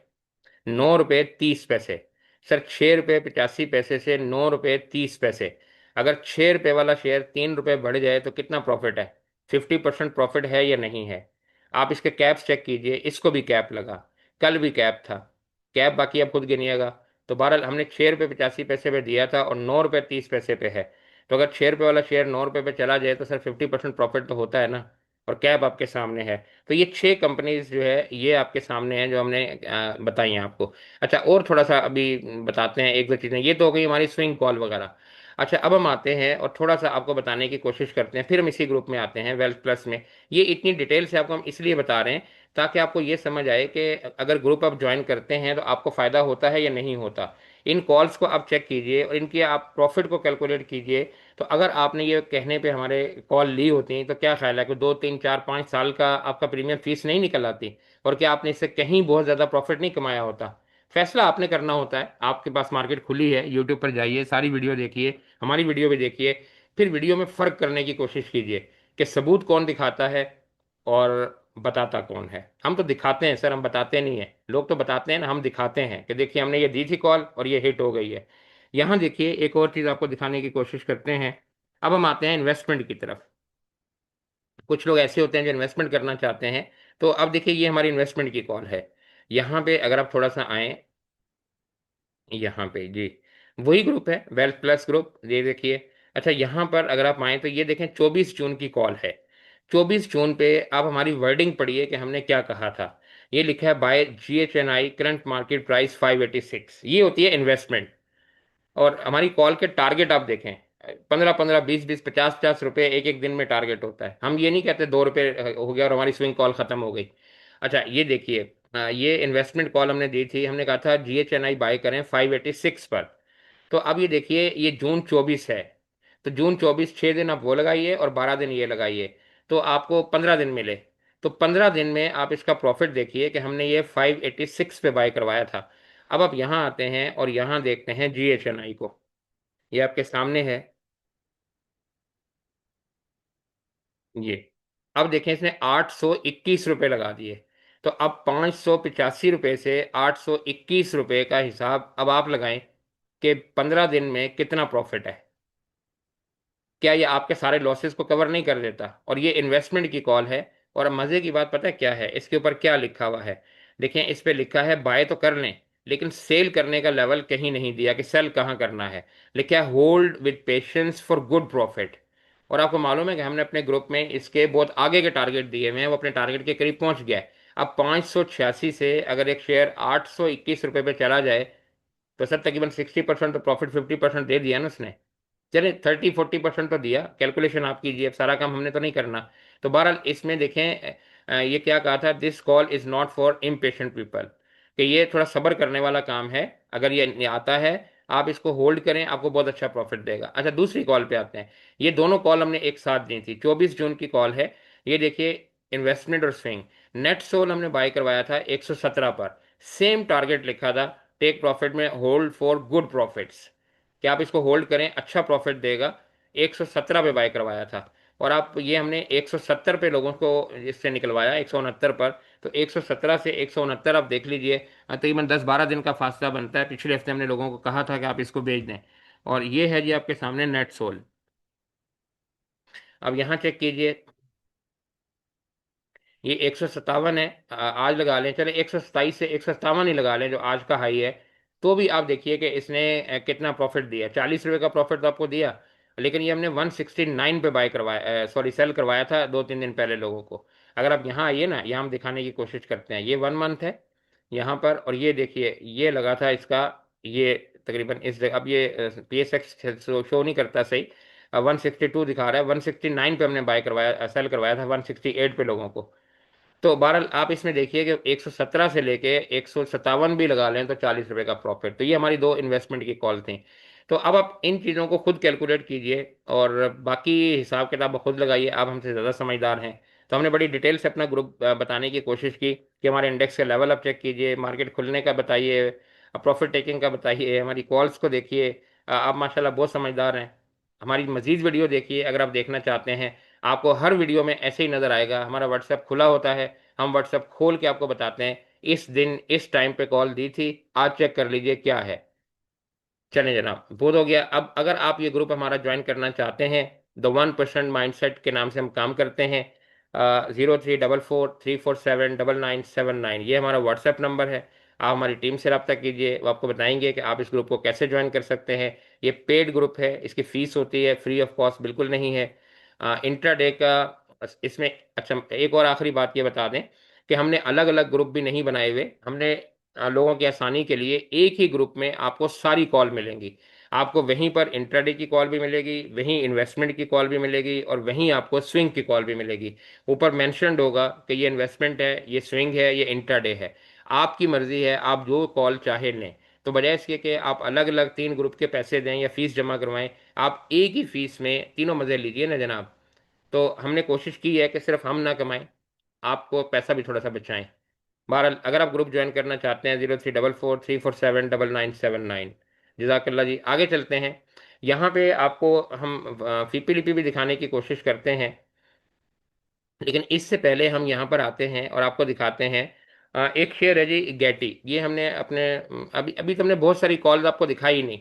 9 रुपये 30 पैसे। सर 6 रुपये 85 पैसे से 9 रुपये 30 पैसे, अगर 6 रुपये वाला शेयर 3 रुपये बढ़ जाए तो कितना प्रॉफिट है, 50% प्रॉफिट है या नहीं है। आप इसके कैप्स चेक कीजिए, इसको भी कैप लगा, कल भी कैप था, कैप बाकी आप खुद गिनिएगा। तो बहरहाल हमने 6 रुपये 85 पैसे पे दिया था, और 9 रुपये 30 पैसे पे है। तो अगर 6 रुपये वाला शेयर 9 रुपये पे चला जाए तो सर 50% प्रॉफिट तो होता है ना। और कैप आपके सामने है। तो ये 6 कंपनीज जो है ये आपके सामने हैं, जो हमने बताई हैं आपको। अच्छा, और थोड़ा सा अभी बताते हैं एक दो चीज़ें, ये तो हो गई हमारी स्विंग कॉल वगैरह। अच्छा, अब हम आते हैं और थोड़ा सा आपको बताने की कोशिश करते हैं, फिर हम इसी ग्रुप में आते हैं वेल्थ प्लस में। ये इतनी डिटेल से आपको हम इसलिए बता रहे हैं ताकि आपको ये समझ आए कि अगर ग्रुप आप ज्वाइन करते हैं तो आपको फ़ायदा होता है या नहीं होता। इन कॉल्स को आप चेक कीजिए, और इनके आप प्रॉफिट को कैलकुलेट कीजिए। तो अगर आपने ये कहने पे हमारे कॉल ली होती तो क्या ख्याल है कि 2 3 4 5 साल का आपका प्रीमियम फीस नहीं निकल आती, और क्या आपने इससे कहीं बहुत ज़्यादा प्रॉफिट नहीं कमाया होता। फैसला आपने करना होता है, आपके पास मार्केट खुली है, यूट्यूब पर जाइए, सारी वीडियो देखिए, हमारी वीडियो भी देखिए, फिर वीडियो में फ़र्क करने की कोशिश कीजिए कि सबूत कौन दिखाता है और बताता कौन है। हम तो दिखाते हैं सर, हम बताते नहीं हैं, लोग तो बताते हैं ना, हम दिखाते हैं कि देखिए हमने ये दी थी कॉल और ये हिट हो गई है। यहाँ देखिए एक और चीज़ आपको दिखाने की कोशिश करते हैं। अब हम आते हैं इन्वेस्टमेंट की तरफ। कुछ लोग ऐसे होते हैं जो इन्वेस्टमेंट करना चाहते हैं। तो अब देखिए ये हमारी इन्वेस्टमेंट की कॉल है। यहाँ पे अगर आप थोड़ा सा आए, यहाँ पे जी वही ग्रुप है, वेल्थ प्लस ग्रुप, ये देखिए। अच्छा यहाँ पर अगर आप आए तो ये देखें 24 जून की कॉल है। 24 जून पे आप हमारी वर्डिंग पढ़िए कि हमने क्या कहा था। ये लिखा है by GHNI current market price 586, ये होती है इन्वेस्टमेंट। और हमारी कॉल के टारगेट आप देखें, 15 15 20 20 50 50 रुपए एक एक दिन में टारगेट होता है। हम ये नहीं कहते 2 रुपए हो गया और हमारी स्विंग कॉल खत्म हो गई। अच्छा ये देखिए, ये इन्वेस्टमेंट कॉल हमने दी थी, हमने कहा था GHNI बाय करें 586 पर। तो अब ये देखिए ये जून 24 है, तो जून 24 6 दिन आप वो लगाइए और 12 दिन ये लगाइए, तो आपको 15 दिन मिले। तो 15 दिन में आप इसका प्रॉफिट देखिए कि हमने ये 586 पे बाय करवाया था। अब आप यहाँ आते हैं और यहाँ देखते हैं GHNI को, ये आपके सामने है ये। अब देखें इसने 821 रुपये लगा दिए। तो अब 585 रुपये से 821 रुपये का हिसाब अब आप लगाएं कि 15 दिन में कितना प्रॉफिट है। क्या ये आपके सारे लॉसेस को कवर नहीं कर देता? और ये इन्वेस्टमेंट की कॉल है। और मजे की बात पता है क्या है, इसके ऊपर क्या लिखा हुआ है? देखें इस पे लिखा है बाय तो कर लें, लेकिन सेल करने का लेवल कहीं नहीं दिया कि सेल कहाँ करना है। लिखा है hold with patience for good profit. और आपको मालूम है कि हमने अपने ग्रुप में इसके बहुत आगे के टारगेट दिए हुए हैं, वो अपने टारगेट के करीब पहुंच गया है। अब 586 से अगर एक शेयर 821 रुपये पे चला जाए, तो सर तकरीबन 60% तो प्रॉफिट, 50% दे दिया ना उसने। चले 30 40% तो दिया, कैलकुलेशन आप कीजिए, अब सारा काम हमने तो नहीं करना। तो बहरहाल इसमें देखें ये क्या कहा था, this call is not for impatient people, कि ये थोड़ा सब्र करने वाला काम है। अगर ये आता है, आप इसको होल्ड करें, आपको बहुत अच्छा प्रॉफिट देगा। अच्छा दूसरी कॉल पे आते हैं। ये दोनों कॉल हमने एक साथ दी थी, 24 जून की कॉल है। ये देखिए इन्वेस्टमेंट और स्विंग, नेट सोल हमने बाय करवाया था 117 पर। सेम टारगेट लिखा था, टेक प्रॉफिट में होल्ड फॉर गुड प्रॉफिट्स, कि आप इसको होल्ड करें, अच्छा प्रॉफिट देगा। 117 पे बाय करवाया था। और आप ये हमने 170 पे लोगों को इससे निकलवाया, 169 पर। तो 117 से 169 आप देख लीजिए, तकरीबन 10 12 दिन का फासला बनता है। पिछले हफ्ते हमने लोगों को कहा था कि आप इसको बेच दें। और ये है जी आपके सामने नेट सोल। अब यहाँ चेक कीजिए, ये 157 है। आज लगा लें, चले 127 से 157 ही लगा लें जो आज का हाई है। तो भी आप देखिए कि इसने कितना प्रॉफिट दिया, 40 रुपये का प्रॉफिट तो आपको दिया। लेकिन ये हमने 169 पे बाय करवाया, सॉरी सेल करवाया था 2 3 दिन पहले लोगों को। अगर आप यहाँ आइए ना, यहाँ हम दिखाने की कोशिश करते हैं, ये 1 मंथ है यहाँ पर। और ये देखिए ये लगा था इसका, ये तकरीबन इस जगह, अब ये PSX शो नहीं करता सही, 162 दिखा रहा है। 169 पे हमने बाय करवाया, सेल करवाया था 168 पे लोगों को। तो बहरहाल आप इसमें देखिए कि 117 से लेके 157 भी लगा लें तो 40 रुपये का प्रॉफिट। तो ये हमारी दो इन्वेस्टमेंट की कॉल थी। तो अब आप इन चीज़ों को खुद कैलकुलेट कीजिए और बाकी हिसाब किताब खुद लगाइए, आप हमसे ज़्यादा समझदार हैं। तो हमने बड़ी डिटेल से अपना ग्रुप बताने की कोशिश की कि हमारे इंडेक्स के लेवल आप चेक कीजिए, मार्केट खुलने का बताइए, प्रॉफिट टेकिंग का बताइए, हमारी कॉल्स को देखिए। आप माशाल्लाह बहुत समझदार हैं। हमारी मज़ीद वीडियो देखिए अगर आप देखना चाहते हैं। आपको हर वीडियो में ऐसे ही नज़र आएगा, हमारा व्हाट्सएप खुला होता है। हम व्हाट्सएप खोल के आपको बताते हैं इस दिन इस टाइम पे कॉल दी थी, आज चेक कर लीजिए क्या है। चलें जनाब, बहुत हो गया। अब अगर आप ये ग्रुप हमारा ज्वाइन करना चाहते हैं, द 1% माइंडसेट के नाम से हम काम करते हैं। 0344347999, ये हमारा व्हाट्सएप नंबर है। आप हमारी टीम से रब्ता कीजिए, वो आपको बताएंगे कि आप इस ग्रुप को कैसे ज्वाइन कर सकते हैं। ये पेड ग्रुप है, इसकी फ़ीस होती है, फ्री ऑफ कॉस्ट बिल्कुल नहीं है। इंट्राडे का इसमें, अच्छा एक और आखिरी बात ये बता दें कि हमने अलग अलग ग्रुप भी नहीं बनाए हुए। हमने लोगों की आसानी के लिए एक ही ग्रुप में आपको सारी कॉल मिलेंगी। आपको वहीं पर इंट्राडे की कॉल भी मिलेगी, वहीं इन्वेस्टमेंट की कॉल भी मिलेगी, और वहीं आपको स्विंग की कॉल भी मिलेगी। ऊपर मेंशन्ड होगा कि ये इन्वेस्टमेंट है, ये स्विंग है, ये इंट्राडे है। आपकी मर्जी है, आप जो कॉल चाहे लें। तो बजाय इसके कि आप अलग अलग 3 ग्रुप के पैसे दें या फीस जमा करवाएं, आप एक ही फीस में तीनों मज़े लीजिए ना जनाब। तो हमने कोशिश की है कि सिर्फ हम ना कमाएं, आपको पैसा भी थोड़ा सा बचाएं। बहरहाल अगर आप ग्रुप ज्वाइन करना चाहते हैं, 0344347999। जज़ाकल्ला जी, आगे चलते हैं। यहाँ पे आपको हम फीपी लिपि भी दिखाने की कोशिश करते हैं, लेकिन इससे पहले हम यहाँ पर आते हैं और आपको दिखाते हैं एक शेयर है जी गैटी। ये हमने अपने अभी अभी तो हमने बहुत सारी कॉल्स आपको दिखाई नहीं,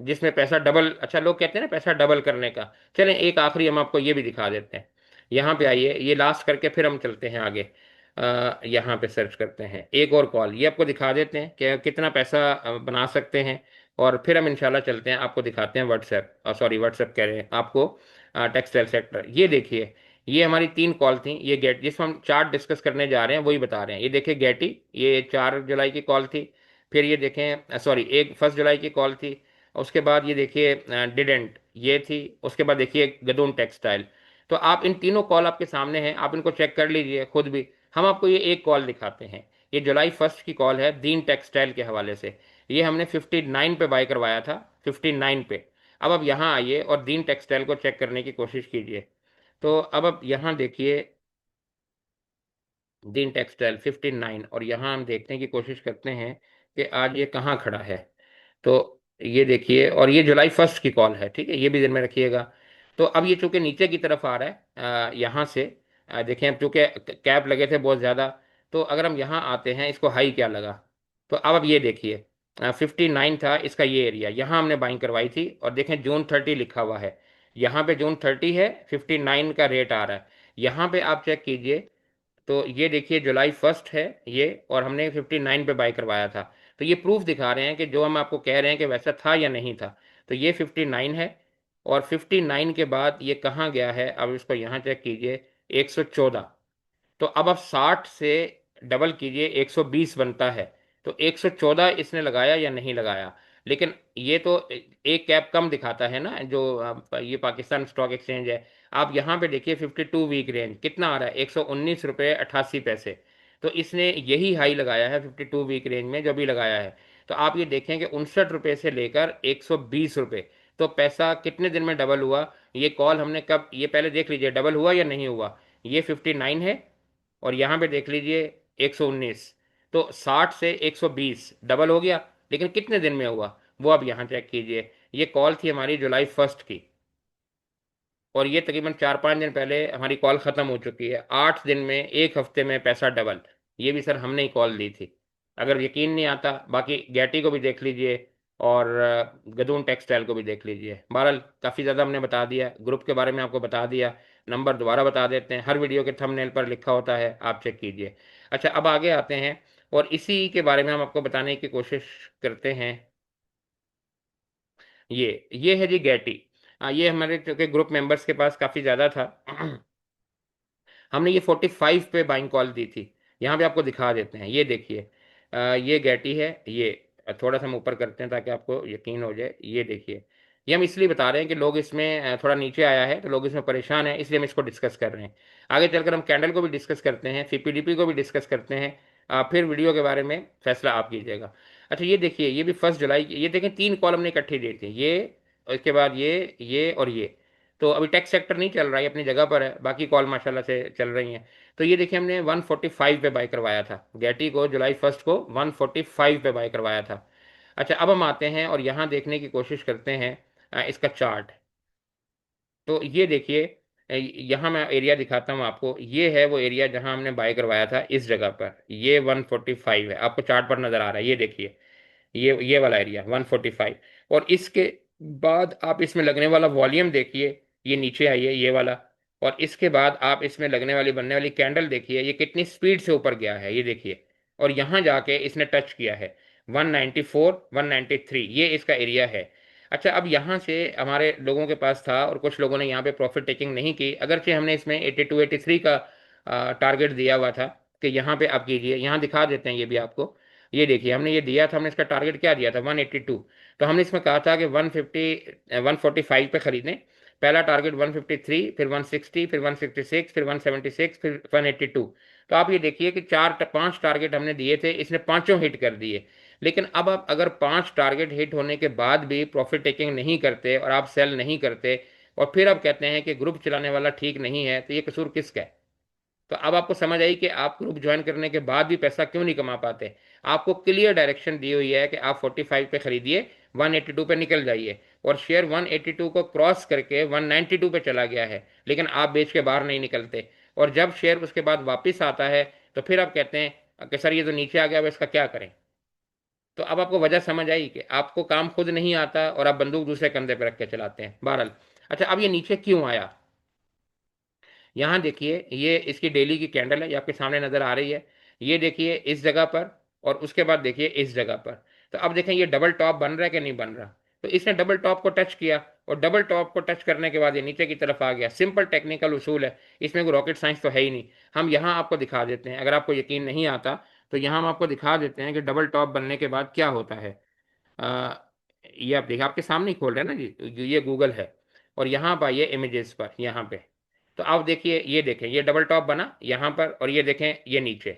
जिसमें पैसा डबल, अच्छा लोग कहते हैं ना पैसा डबल करने का। चलें एक आखिरी हम आपको ये भी दिखा देते हैं। यहाँ पे आइए, ये लास्ट करके फिर हम चलते हैं आगे। यहाँ पे सर्च करते हैं एक और कॉल, ये आपको दिखा देते हैं कि कितना पैसा बना सकते हैं। और फिर हम इंशाल्लाह चलते हैं, आपको दिखाते हैं व्हाट्सएप, सॉरी व्हाट्सएप कह रहे हैं आपको, टेक्सटाइल सेक्टर। ये देखिए, ये हमारी 3 कॉल थी। ये गेट जिसमें हम चार्ट डिस्कस करने जा रहे हैं वही बता रहे हैं। ये देखिए गेटी, ये 4 जुलाई की कॉल थी। फिर ये देखें, सॉरी, एक 1 जुलाई की कॉल थी। उसके बाद ये देखिए डिडेंट, ये थी। उसके बाद देखिए गदून टेक्सटाइल। तो आप इन तीनों कॉल आपके सामने हैं, आप इनको चेक कर लीजिए खुद भी। हम आपको ये एक कॉल दिखाते हैं। ये जुलाई 1 की कॉल है दीन टेक्सटाइल के हवाले से। ये हमने 59 पे बाय करवाया था, 59 पे। अब आप यहाँ आइए और दीन टेक्सटाइल को चेक करने की कोशिश कीजिए। तो अब आप यहाँ देखिए दीन टेक्सटाइल 59, और यहाँ हम देखने की कोशिश करते हैं कि आज ये कहाँ खड़ा है। तो ये देखिए, और ये जुलाई 1 की कॉल है, ठीक है, ये भी दिन में रखिएगा। तो अब ये चूंकि नीचे की तरफ आ रहा है, यहाँ से देखें, अब चूंकि कैप लगे थे बहुत ज़्यादा। तो अगर हम यहाँ आते हैं, इसको हाई क्या लगा, तो अब ये देखिए 59 था इसका ये एरिया, यहाँ हमने बाइंग करवाई थी। और देखें जून 30 लिखा हुआ है, यहाँ पे जून 30 है, 59 का रेट आ रहा है। यहाँ पे आप चेक कीजिए, तो ये देखिए जुलाई 1 है ये, और हमने 59 पे बाय करवाया था। तो ये प्रूफ दिखा रहे हैं कि जो हम आपको कह रहे हैं कि वैसा था या नहीं था। तो ये 59 है, और 59 के बाद ये कहाँ गया है, अब इसको यहाँ चेक कीजिए, 114। तो अब आप 60 से डबल कीजिए, 120 बनता है। तो 114 इसने लगाया या नहीं लगाया। लेकिन ये तो एक कैप कम दिखाता है ना, जो ये पाकिस्तान स्टॉक एक्सचेंज है। आप यहाँ पे देखिए 52 वीक रेंज कितना आ रहा है, 119 रुपये 88 पैसे। तो इसने यही हाई लगाया है 52 वीक रेंज में जो भी लगाया है। तो आप ये देखें कि 59 रुपये से लेकर 120 रुपये, तो पैसा कितने दिन में डबल हुआ। ये कॉल हमने कब, ये पहले देख लीजिए डबल हुआ या नहीं हुआ। ये 59 है, और यहाँ पे देख लीजिए 119। तो 60 से 120 डबल हो गया, लेकिन कितने दिन में हुआ वो आप यहाँ चेक कीजिए। ये कॉल थी हमारी जुलाई 1 की, और ये तकरीबन 4-5 दिन पहले हमारी कॉल ख़त्म हो चुकी है। 8 दिन में, एक हफ्ते में पैसा डबल। ये भी सर हमने ही कॉल दी थी। अगर यकीन नहीं आता, बाकी गैटी को भी देख लीजिए, और गदून टेक्सटाइल को भी देख लीजिए। बहरहाल काफ़ी ज़्यादा हमने बता दिया, ग्रुप के बारे में आपको बता दिया। नंबर दोबारा बता देते हैं, हर वीडियो के थंबनेल पर लिखा होता है, आप चेक कीजिए। अच्छा, अब आगे आते हैं, और इसी के बारे में हम आपको बताने की कोशिश करते हैं। ये है जी गैटी। ये हमारे चूंकि ग्रुप मेंबर्स के पास काफ़ी ज़्यादा था। हमने ये 45 पे बाइंग कॉल दी थी। यहाँ पे आपको दिखा देते हैं, ये देखिए, ये गैटी है ये। थोड़ा सा हम ऊपर करते हैं ताकि आपको यकीन हो जाए। ये देखिए, ये हम इसलिए बता रहे हैं कि लोग इसमें थोड़ा नीचे आया है तो लोग इसमें परेशान हैं, इसलिए हम इसको डिस्कस कर रहे हैं। आगे चलकर हम कैंडल को भी डिस्कस करते हैं, सीपीडीपी को भी डिस्कस करते हैं। फिर वीडियो के बारे में फैसला आप कीजिएगा। अच्छा, ये देखिए, ये भी 1 जुलाई की, ये देखें 3 कॉल हमने इकट्ठी दी थी, ये, और इसके बाद ये और ये। तो अभी टेक सेक्टर नहीं चल रहा है, अपनी जगह पर है, बाकी कॉल माशाल्लाह से चल रही हैं। तो ये देखिए, हमने 145 पे बाय करवाया था गैटी को, जुलाई 1 को 145 पे बाय करवाया था। अच्छा, अब हम आते हैं और यहाँ देखने की कोशिश करते हैं इसका चार्ट। तो ये देखिए, यहाँ मैं एरिया दिखाता हूँ आपको। ये है वो एरिया जहाँ हमने बाय करवाया था, इस जगह पर ये 145 है, आपको चार्ट पर नज़र आ रहा है, ये देखिए, ये वाला एरिया 145। और इसके बाद आप इसमें लगने वाला वॉल्यूम देखिए, ये नीचे आई है ये वाला। और इसके बाद आप इसमें लगने वाली, बनने वाली कैंडल देखिए, ये कितनी स्पीड से ऊपर गया है, ये देखिए। और यहाँ जाके इसने टच किया है 194, 193, ये इसका एरिया है। अच्छा, अब यहाँ से हमारे लोगों के पास था, और कुछ लोगों ने यहाँ पे प्रॉफिट टेकिंग नहीं की, अगरचे हमने इसमें 82, 83 का टारगेट दिया हुआ था कि यहाँ पे आप कीजिए। यहाँ दिखा देते हैं ये भी आपको। ये देखिए, हमने ये दिया था, हमने इसका टारगेट क्या दिया था, 182। तो हमने इसमें कहा था कि 145 पे खरीदें। पहला टारगेट 153, फिर 160, फिर 166, फिर 176, फिर 182। तो आप ये देखिए कि 4-5 टारगेट हमने दिए थे, इसने पांचों हिट कर दिए। लेकिन अब आप अगर 5 टारगेट हिट होने के बाद भी प्रॉफिट टेकिंग नहीं करते, और आप सेल नहीं करते, और फिर आप कहते हैं कि ग्रुप चलाने वाला ठीक नहीं है, तो ये कसूर किसका है। तो अब आपको समझ आई कि आप ग्रुप ज्वाइन करने के बाद भी पैसा क्यों नहीं कमा पाते। आपको क्लियर डायरेक्शन दी हुई है कि आप 45 पे खरीदिए, 182 पे निकल जाइए। और शेयर 182 को क्रॉस करके 192 पे चला गया है, लेकिन आप बेच के बाहर नहीं निकलते। और जब शेयर उसके बाद वापस आता है, तो फिर आप कहते हैं कि सर ये तो नीचे आ गया, अब इसका क्या करें। तो अब आपको वजह समझ आई कि आपको काम खुद नहीं आता, और आप बंदूक दूसरे कंधे पर रख के चलाते हैं। बहरहाल, अच्छा, अब ये नीचे क्यों आया। यहाँ देखिए ये इसकी डेली की कैंडल है, ये आपके सामने नजर आ रही है। ये देखिए इस जगह पर, और उसके बाद देखिए इस जगह पर। तो अब देखें ये डबल टॉप बन रहा है कि नहीं बन रहा। तो इसने डबल टॉप को टच किया, और डबल टॉप को टच करने के बाद ये नीचे की तरफ आ गया। सिंपल टेक्निकल उसूल है, इसमें कोई रॉकेट साइंस तो है ही नहीं। हम यहाँ आपको दिखा देते हैं, अगर आपको यकीन नहीं आता तो यहाँ हम आपको दिखा देते हैं कि डबल टॉप बनने के बाद क्या होता है। आ, ये आप देखिए, आपके सामने ही खोल रहे हैं ना जी, ये गूगल है। और यहाँ पर आइए इमेजेस पर, यहाँ पे। तो आप देखिए, ये देखें ये डबल टॉप बना यहाँ पर, और ये देखें ये नीचे।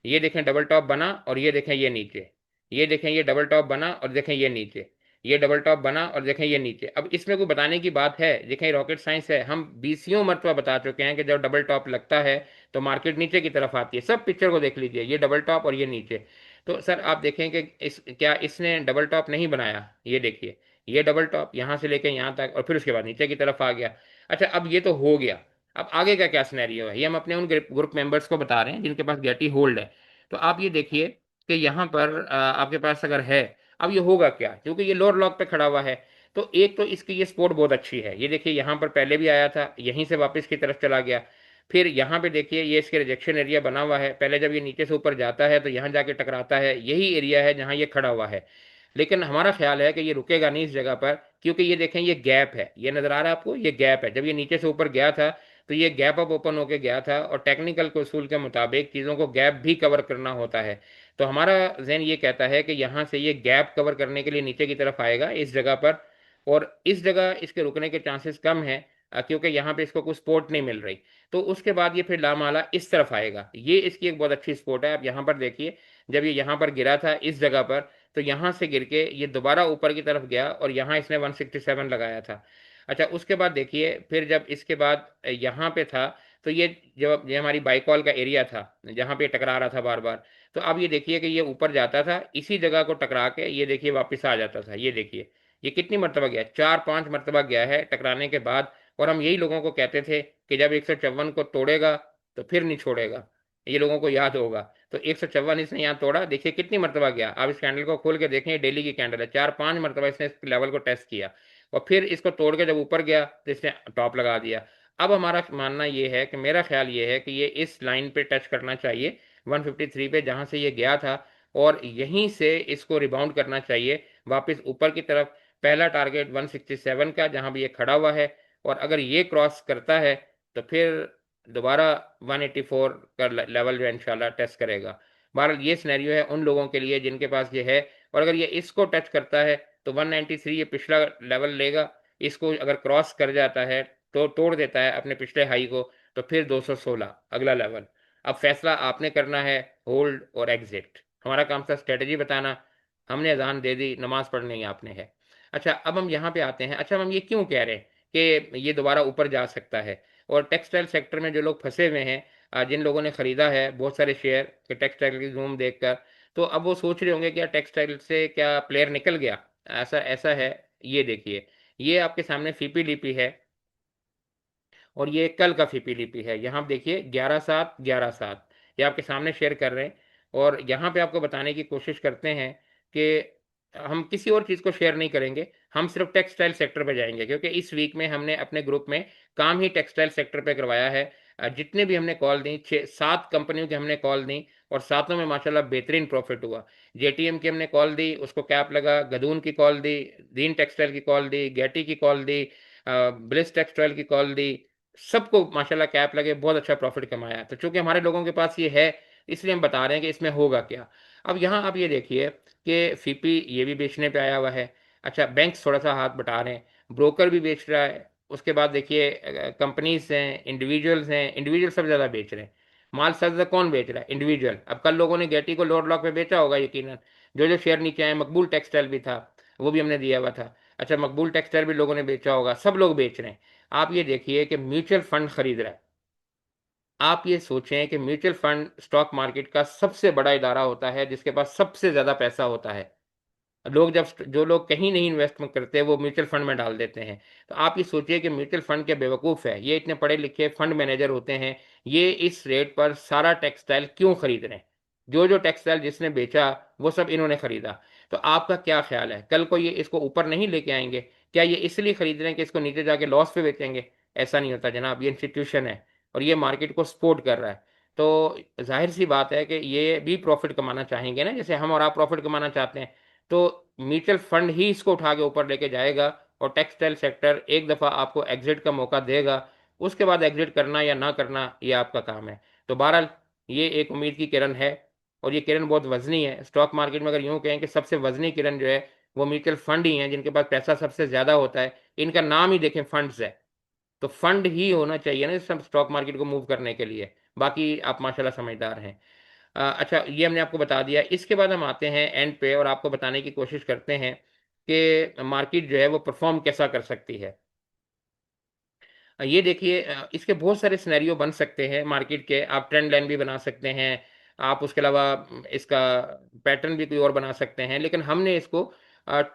ये देखें डबल टॉप बना, और ये देखें ये नीचे। ये देखें ये डबल टॉप बना, और देखें ये नीचे। ये डबल टॉप बना, और देखें ये नीचे। अब इसमें कोई बताने की बात है? देखें रॉकेट साइंस है, हम बीसियों मरतबा बता चुके हैं कि जब डबल टॉप लगता है तो मार्केट नीचे की तरफ आती है। सब पिक्चर को देख लीजिए, ये डबल टॉप और ये नीचे। तो सर आप देखें कि क्या इसने डबल टॉप नहीं बनाया? ये देखिए, ये डबल टॉप यहाँ से लेके यहाँ तक, और फिर उसके बाद नीचे की तरफ आ गया। अच्छा, अब ये तो हो गया। अब आगे का क्या सिनेरियो है, ये हम अपने उन ग्रुप मेंबर्स को बता रहे हैं जिनके पास गेटी होल्ड है। तो आप ये देखिए कि यहाँ पर आपके पास अगर है, अब ये होगा क्या, क्योंकि ये लोअर लॉक पे खड़ा हुआ है। तो एक तो इसकी ये स्पोर्ट बहुत अच्छी है, ये देखिए यहाँ पर पहले भी आया था, यहीं से वापस की तरफ चला गया। फिर यहाँ पे देखिए ये इसके रिजेक्शन एरिया बना हुआ है, पहले जब ये नीचे से ऊपर जाता है तो यहाँ जाके टकराता है, यही एरिया है जहाँ ये खड़ा हुआ है। लेकिन हमारा ख्याल है कि ये रुकेगा नहीं इस जगह पर, क्योंकि ये देखें ये गैप है, ये नजर आ रहा है आपको, ये गैप है। जब ये नीचे से ऊपर गया था तो ये गैप अप ओपन होके गया था, और टेक्निकल के उसूल के मुताबिक चीज़ों को गैप भी कवर करना होता है। तो हमारा जहन ये कहता है कि यहाँ से ये गैप कवर करने के लिए नीचे की तरफ आएगा इस जगह पर। और इस जगह इसके रुकने के चांसेस कम है, क्योंकि यहाँ पे इसको कुछ सपोर्ट नहीं मिल रही। तो उसके बाद ये फिर लामाला इस तरफ आएगा, ये इसकी एक बहुत अच्छी सपोर्ट है। आप यहाँ पर देखिए, जब ये यहाँ पर गिरा था इस जगह पर, तो यहाँ से गिर के ये दोबारा ऊपर की तरफ गया, और यहाँ इसने 167 लगाया था। अच्छा, उसके बाद देखिए फिर जब इसके बाद यहाँ पे था, तो ये जब ये हमारी बाइकॉल का एरिया था जहाँ पे टकरा रहा था बार बार। तो अब ये देखिए कि ये ऊपर जाता था, इसी जगह को टकरा के ये देखिए वापस आ जाता था। ये देखिए ये कितनी मरतबा गया, 4-5 मरतबा गया है टकराने के बाद। और हम यही लोगों को कहते थे कि जब 154 को तोड़ेगा तो फिर नहीं छोड़ेगा, ये लोगों को याद होगा। तो 154 इसने यहाँ तोड़ा, देखिए कितनी मरतबा गया। आप इस कैंडल को खोल के देखें, डेली की कैंडल है, 4-5 मरतबा इसने इस लेवल को टेस्ट किया, और फिर इसको तोड़ के जब ऊपर गया तो इसने टॉप लगा दिया। अब हमारा मानना ये है कि, मेरा ख्याल ये है कि ये इस लाइन पे टच करना चाहिए 153 पे, जहाँ से ये गया था, और यहीं से इसको रिबाउंड करना चाहिए वापस ऊपर की तरफ। पहला टारगेट 167 का जहाँ भी ये खड़ा हुआ है, और अगर ये क्रॉस करता है तो फिर दोबारा 184 का लेवल जो है इंशाल्लाह टेस्ट करेगा। बहरहाल ये सिनेरियो है उन लोगों के लिए जिनके पास ये है, और अगर ये इसको टच करता है तो 193 ये पिछला लेवल लेगा। इसको अगर क्रॉस कर जाता है तो तोड़ देता है अपने पिछले हाई को, तो फिर 216 अगला लेवल। अब फैसला आपने करना है, होल्ड और एग्जिट। हमारा काम था स्ट्रेटजी बताना, हमने अजान दे दी, नमाज पढ़नी ही आपने है। अच्छा, अब हम यहाँ पे आते हैं। अच्छा, हम ये क्यों कह रहे हैं कि ये दोबारा ऊपर जा सकता है? और टेक्सटाइल सेक्टर में जो लोग फंसे हुए हैं, जिन लोगों ने ख़रीदा है बहुत सारे शेयर कि टेक्सटाइल की जूम देखकर, तो अब वो सोच रहे होंगे क्या टेक्सटाइल से क्या प्लेयर निकल गया? ऐसा ऐसा है। ये देखिए, ये आपके सामने फीपीडीपी है, और ये कल का फीपीडीपी है। यहाँ आप देखिए 11/7 11/7, ये आपके सामने शेयर कर रहे हैं। और यहाँ पे आपको बताने की कोशिश करते हैं कि हम किसी और चीज़ को शेयर नहीं करेंगे, हम सिर्फ टेक्सटाइल सेक्टर पे जाएंगे, क्योंकि इस वीक में हमने अपने ग्रुप में काम ही टेक्सटाइल सेक्टर पे करवाया है। जितने भी हमने कॉल दी, 6-7 कंपनियों की हमने कॉल दी, और सातों में माशाल्लाह बेहतरीन प्रॉफिट हुआ। जेटीएम की हमने कॉल दी, उसको कैप लगा। गदून की कॉल दी, दीन टेक्सटाइल की कॉल दी, गेटी की कॉल दी, ब्लिस टेक्सटाइल की कॉल दी। सबको माशाल्लाह कैप लगे, बहुत अच्छा प्रॉफिट कमाया। तो चूंकि हमारे लोगों के पास ये है, इसलिए हम बता रहे हैं कि इसमें होगा क्या। अब यहाँ आप ये देखिए कि फीपी ये भी बेचने पे आया हुआ है। अच्छा, बैंक्स थोड़ा सा हाथ बटा रहे हैं, ब्रोकर भी बेच रहा है। उसके बाद देखिए कंपनीज हैं, इंडिविजुअल्स हैं, इंडिविजुअल सब ज़्यादा बेच रहे हैं। माल सबसे ज़्यादा कौन बेच रहा है? इंडिविजुअल। अब कल लोगों ने गेटी को लोअर लॉक पे बेचा होगा यकीनन, जो जो शेयर नीचे आए। मकबूल टेक्सटाइल भी था, वो भी हमने दिया हुआ था। अच्छा, मकबूल टेक्सटाइल भी लोगों ने बेचा होगा, सब लोग बेच रहे हैं। आप ये देखिए कि म्यूचुअल फंड खरीद रहा है। आप ये सोचें कि म्यूचुअल फंड स्टॉक मार्केट का सबसे बड़ा इदारा होता है, जिसके पास सबसे ज़्यादा पैसा होता है। लोग जब जो लोग कहीं नहीं इन्वेस्टमेंट करते वो म्यूचुअल फंड में डाल देते हैं। तो आप ये सोचिए कि म्यूचुअल फंड के बेवकूफ़ है, ये इतने पढ़े लिखे फंड मैनेजर होते हैं, ये इस रेट पर सारा टेक्सटाइल क्यों खरीद रहे हैं? जो जो टेक्सटाइल जिसने बेचा वो सब इन्होंने खरीदा। तो आपका क्या ख्याल है, कल को ये इसको ऊपर नहीं लेके आएंगे? क्या ये इसलिए खरीद रहे हैं कि इसको नीचे जाके लॉस पे बेचेंगे? ऐसा नहीं होता जनाब, ये इंस्टीट्यूशन है, और ये मार्केट को सपोर्ट कर रहा है, तो जाहिर सी बात है कि ये भी प्रॉफिट कमाना चाहेंगे ना, जैसे हम और आप प्रॉफिट कमाना चाहते हैं। तो म्यूचुअल फंड ही इसको उठा के ऊपर लेके जाएगा, और टेक्सटाइल सेक्टर एक दफ़ा आपको एग्जिट का मौका देगा, उसके बाद एग्जिट करना या ना करना ये आपका काम है। तो बहरहाल ये एक उम्मीद की किरण है, और ये किरण बहुत वजनी है स्टॉक मार्केट में। अगर यूं कहें कि सबसे वजनी किरण जो है वो म्यूचुअल फंड ही हैं, जिनके पास पैसा सबसे ज़्यादा होता है। इनका नाम ही देखें, फंड्स है, तो फंड ही होना चाहिए ना सब स्टॉक मार्केट को मूव करने के लिए। बाकी आप माशाल्लाह समझदार हैं। अच्छा, ये हमने आपको बता दिया। इसके बाद हम आते हैं एंड पे और आपको बताने की कोशिश करते हैं कि मार्केट जो है वो परफॉर्म कैसा कर सकती है। ये देखिए, इसके बहुत सारे सिनेरियो बन सकते हैं मार्केट के। आप ट्रेंड लाइन भी बना सकते हैं, आप उसके अलावा इसका पैटर्न भी कोई और बना सकते हैं, लेकिन हमने इसको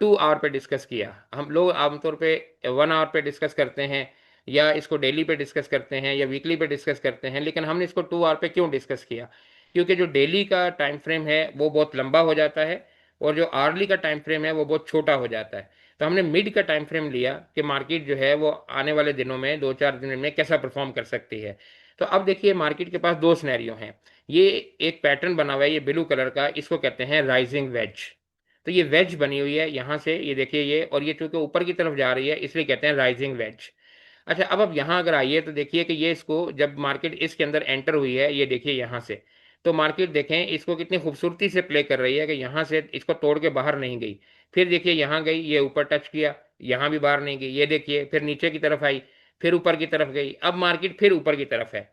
2 आवर पे डिस्कस किया। हम लोग आमतौर पे 1 आवर पे डिस्कस करते हैं, या इसको डेली पे डिस्कस करते हैं, या वीकली पे डिस्कस करते हैं, लेकिन हमने इसको 2 आवर पे क्यों डिस्कस किया? क्योंकि जो डेली का टाइम फ्रेम है वो बहुत लंबा हो जाता है, और जो आवर्ली का टाइम फ्रेम है वो बहुत छोटा हो जाता है। तो हमने मिड का टाइम फ्रेम लिया कि मार्केट जो है वो आने वाले दिनों में 2-4 दिन में कैसा परफॉर्म कर सकती है। तो अब देखिए, मार्केट के पास दो सिनेरियो हैं। ये एक पैटर्न बना हुआ है, ये ब्लू कलर का, इसको कहते हैं राइजिंग वेज। तो ये वेज बनी हुई है यहाँ से, ये देखिए ये, और ये चूंकि ऊपर की तरफ जा रही है इसलिए कहते हैं राइजिंग वेज। अच्छा, अब आप यहाँ अगर आइए तो देखिए कि ये इसको जब मार्केट इसके अंदर एंटर हुई है, ये देखिए यहाँ से, तो मार्केट देखें इसको कितनी खूबसूरती से प्ले कर रही है कि यहाँ से इसको तोड़ के बाहर नहीं गई। फिर देखिए यहाँ गई, ये ऊपर टच किया, यहाँ भी बाहर नहीं गई, ये देखिए फिर नीचे की तरफ आई, फिर ऊपर की तरफ गई, अब मार्केट फिर ऊपर की तरफ है।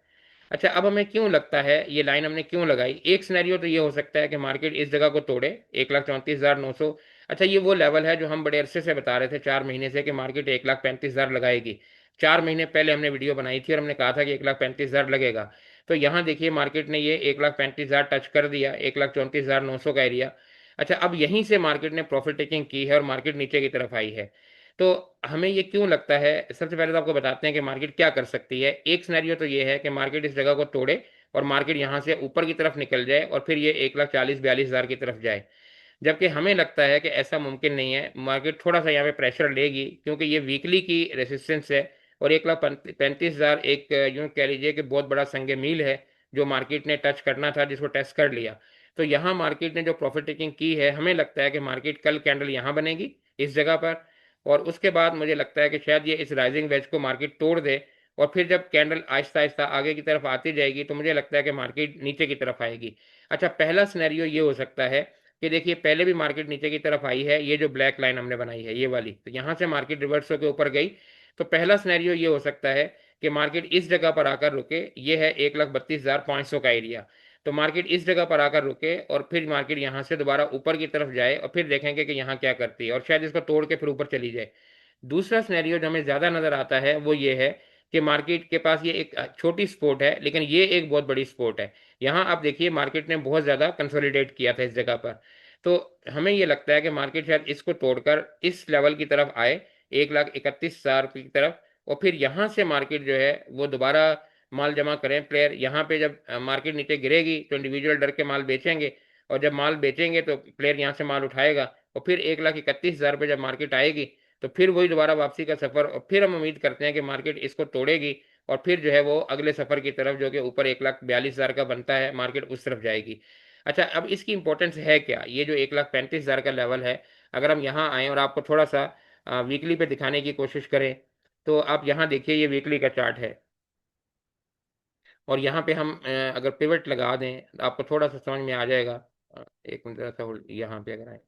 अच्छा, अब हमें क्यों लगता है ये लाइन हमने क्यों लगाई? एक सिनेरियो तो ये हो सकता है कि मार्केट इस जगह को तोड़े, 1,34,900। अच्छा, ये वो लेवल है जो हम बड़े अरसे से बता रहे थे, 4 महीने से, कि मार्केट 1,35,000 लगाएगी। 4 महीने पहले हमने वीडियो बनाई थी और हमने कहा था कि 1,35,000 लगेगा। तो यहाँ देखिए मार्केट ने ये 1,35,000 टच कर दिया, 1,34,900 का एरिया। अच्छा, अब यहीं से मार्केट ने प्रॉफिट टेकिंग की है और मार्केट नीचे की तरफ आई है। तो हमें ये क्यों लगता है, सबसे पहले तो आपको बताते हैं कि मार्केट क्या कर सकती है। एक सिनेरियो तो ये है कि मार्केट इस जगह को तोड़े और मार्केट यहाँ से ऊपर की तरफ निकल जाए और फिर ये 1,40,42,000 की तरफ जाए। जबकि हमें लगता है कि ऐसा मुमकिन नहीं है, मार्केट थोड़ा सा यहाँ पे प्रेशर लेगी, क्योंकि ये वीकली की रेसिस्टेंस है, और 1,35,000 एक यूं कह लीजिए कि बहुत बड़ा संग मील है जो मार्केट ने टच करना था, जिसको टेस्ट कर लिया। तो यहाँ मार्केट ने जो प्रॉफिट टेकिंग की है, हमें लगता है कि मार्केट कल कैंडल यहाँ बनेगी इस जगह पर, और उसके बाद मुझे लगता है कि शायद ये इस राइजिंग वेज को मार्केट तोड़ दे, और फिर जब कैंडल आहिस्ता आहिस्ता आगे की तरफ आती जाएगी तो मुझे लगता है कि मार्केट नीचे की तरफ आएगी। अच्छा, पहला सिनेरियो ये हो सकता है कि देखिए पहले भी मार्केट नीचे की तरफ आई है, ये जो ब्लैक लाइन हमने बनाई है ये वाली, तो यहाँ से मार्केट रिवर्स होकर ऊपर गई। तो पहला सिनेरियो ये हो सकता है कि मार्केट इस जगह पर आकर रुके, ये है 1,32,500 का एरिया। तो मार्केट इस जगह पर आकर रुके और फिर मार्केट यहाँ से दोबारा ऊपर की तरफ जाए, और फिर देखेंगे कि यहाँ क्या करती है, और शायद इसको तोड़ के फिर ऊपर चली जाए। दूसरा सिनेरियो जो हमें ज़्यादा नज़र आता है वो ये है कि मार्केट के पास ये एक छोटी स्पोर्ट है, लेकिन ये एक बहुत बड़ी स्पोर्ट है। यहाँ आप देखिए मार्केट ने बहुत ज़्यादा कंसोलिडेट किया था इस जगह पर। तो हमें ये लगता है कि मार्केट शायद इसको तोड़कर इस लेवल की तरफ आए, 1,31,000 की तरफ, और फिर यहाँ से मार्केट जो है वो दोबारा माल जमा करें प्लेयर। यहाँ पे जब मार्केट नीचे गिरेगी तो इंडिविजुअल डर के माल बेचेंगे, और जब माल बेचेंगे तो प्लेयर यहाँ से माल उठाएगा, और फिर 1,31,000 पे जब मार्केट आएगी तो फिर वही दोबारा वापसी का सफर, और फिर हम उम्मीद करते हैं कि मार्केट इसको तोड़ेगी, और फिर जो है वो अगले सफर की तरफ, जो कि ऊपर 1,42,000 का बनता है, मार्केट उस तरफ जाएगी। अच्छा, अब इसकी इंपॉर्टेंस है क्या, ये जो 1,35,000 का लेवल है, अगर हम यहाँ आए और आपको थोड़ा सा वीकली पे दिखाने की कोशिश करें, तो आप यहाँ देखिए ये वीकली का चार्ट है, और यहाँ पे हम अगर पिवट लगा दें तो आपको थोड़ा सा समझ में आ जाएगा। एक मिनट ज़रा सा यहाँ पे अगर आए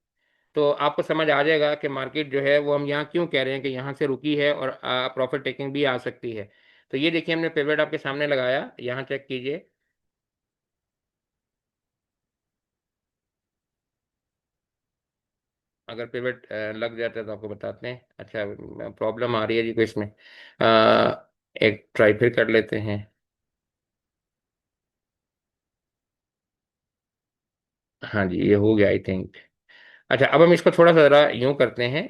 तो आपको समझ आ जाएगा कि मार्केट जो है वो हम यहाँ क्यों कह रहे हैं कि यहाँ से रुकी है और प्रॉफिट टेकिंग भी आ सकती है। तो ये देखिए हमने पिवट आपके सामने लगाया, यहाँ चेक कीजिए। अगर पिवट लग जाता है तो आपको बताते हैं। अच्छा, प्रॉब्लम आ रही है जी को इसमें, एक ट्राई फिर कर लेते हैं। हाँ जी, ये हो गया आई थिंक। अच्छा, अब हम इसको थोड़ा सा ज़रा यूं करते हैं,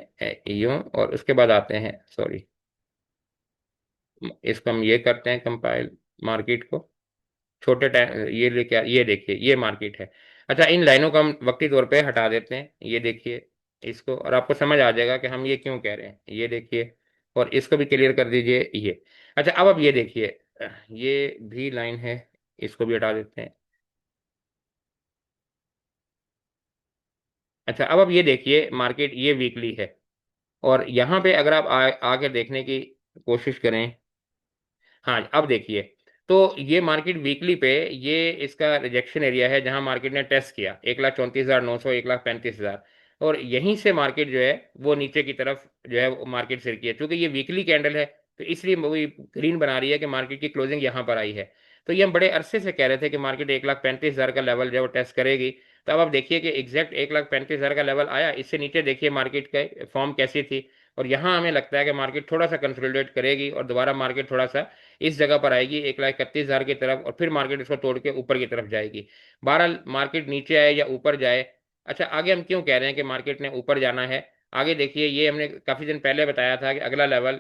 यूं, और उसके बाद आते हैं, सॉरी, इसको हम ये करते हैं कंपाइल मार्केट को, छोटे टाइम ये लेके ये देखिए ये मार्केट है। अच्छा, इन लाइनों को हम वक्ती तौर पे हटा देते हैं, ये देखिए इसको, और आपको समझ आ जाएगा कि हम ये क्यों कह रहे हैं, ये देखिए, और इसको भी क्लियर कर दीजिए ये। अच्छा, अब ये देखिए, ये भी लाइन है, इसको भी हटा देते हैं। अच्छा, अब ये देखिए मार्केट ये वीकली है, और यहाँ पे अगर आप आके देखने की कोशिश करें। हाँ, अब देखिए, तो ये मार्केट वीकली पे, ये इसका रिजेक्शन एरिया है जहां मार्केट ने टेस्ट किया 1,34,900, 1,35,000, और यहीं से मार्केट जो है वो नीचे की तरफ जो है वो मार्केट सिरकी है, क्योंकि ये वीकली कैंडल है तो इसलिए वही ग्रीन बना रही है कि मार्केट की क्लोजिंग यहाँ पर आई है। तो ये हम बड़े अरसे से कह रहे थे कि मार्केट 1,35,000 का लेवल जो है वो टेस्ट करेगी। तो अब आप देखिए कि एग्जैक्ट 1,35,000 का लेवल आया, इससे नीचे देखिए मार्केट का फॉर्म कैसी थी, और यहाँ हमें लगता है कि मार्केट थोड़ा सा कंसोलिडेट करेगी और दोबारा मार्केट थोड़ा सा इस जगह पर आएगी 1,31,000 की तरफ, और फिर मार्केट इसको तोड़ के ऊपर की तरफ जाएगी। बहरहाल मार्केट नीचे आए या ऊपर जाए। अच्छा, आगे हम क्यों कह रहे हैं कि मार्केट ने ऊपर जाना है? आगे देखिए, ये हमने काफ़ी दिन पहले बताया था कि अगला लेवल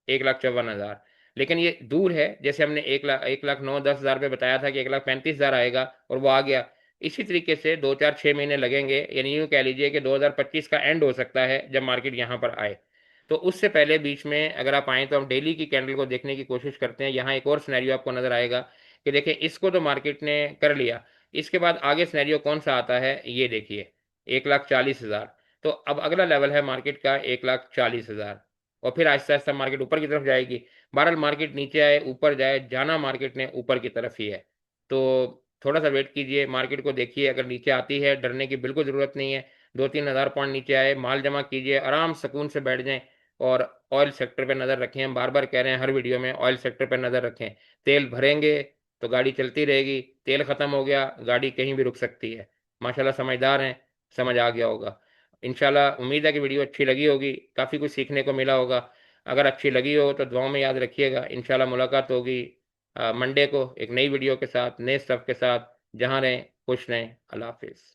1,54,000, लेकिन ये दूर है। जैसे हमने 1,09,10,000 पे बताया था कि 1,35,000 आएगा, और वो आ गया। इसी तरीके से 2, 4, 6 महीने लगेंगे, यानी यूँ कह लीजिए कि 2025 का एंड हो सकता है जब मार्केट यहाँ पर आए। तो उससे पहले बीच में अगर आप आएँ तो हम डेली की कैंडल को देखने की कोशिश करते हैं। यहाँ एक और सिनेरियो आपको नज़र आएगा कि देखिए, इसको तो मार्केट ने कर लिया, इसके बाद आगे सिनेरियो कौन सा आता है ये देखिए, 1,40,000। तो अब अगला लेवल है मार्केट का 1,40,000, और फिर आहिस्ता आहिस्ता मार्केट ऊपर की तरफ जाएगी। बहरहाल मार्केट नीचे आए ऊपर जाए, जाना मार्केट ने ऊपर की तरफ ही है। तो थोड़ा सा वेट कीजिए, मार्केट को देखिए, अगर नीचे आती है डरने की बिल्कुल ज़रूरत नहीं है। 2-3 हज़ार पॉइंट नीचे आए, माल जमा कीजिए, आराम सुकून से बैठ जाएं। और ऑयल सेक्टर पे नज़र रखें, हम बार बार कह रहे हैं हर वीडियो में, ऑयल सेक्टर पे नज़र रखें। तेल भरेंगे तो गाड़ी चलती रहेगी, तेल ख़त्म हो गया गाड़ी कहीं भी रुक सकती है। माशाल्लाह समझदार हैं, समझ आ गया होगा। इंशाल्लाह उम्मीद है कि वीडियो अच्छी लगी होगी, काफ़ी कुछ सीखने को मिला होगा। अगर अच्छी लगी हो तो दुआओं में याद रखिएगा। इंशाल्लाह मुलाकात होगी मंडे को एक नई वीडियो के साथ, नए स्टफ के साथ। जहाँ रहें खुश रहें। अल्लाह हाफिज़।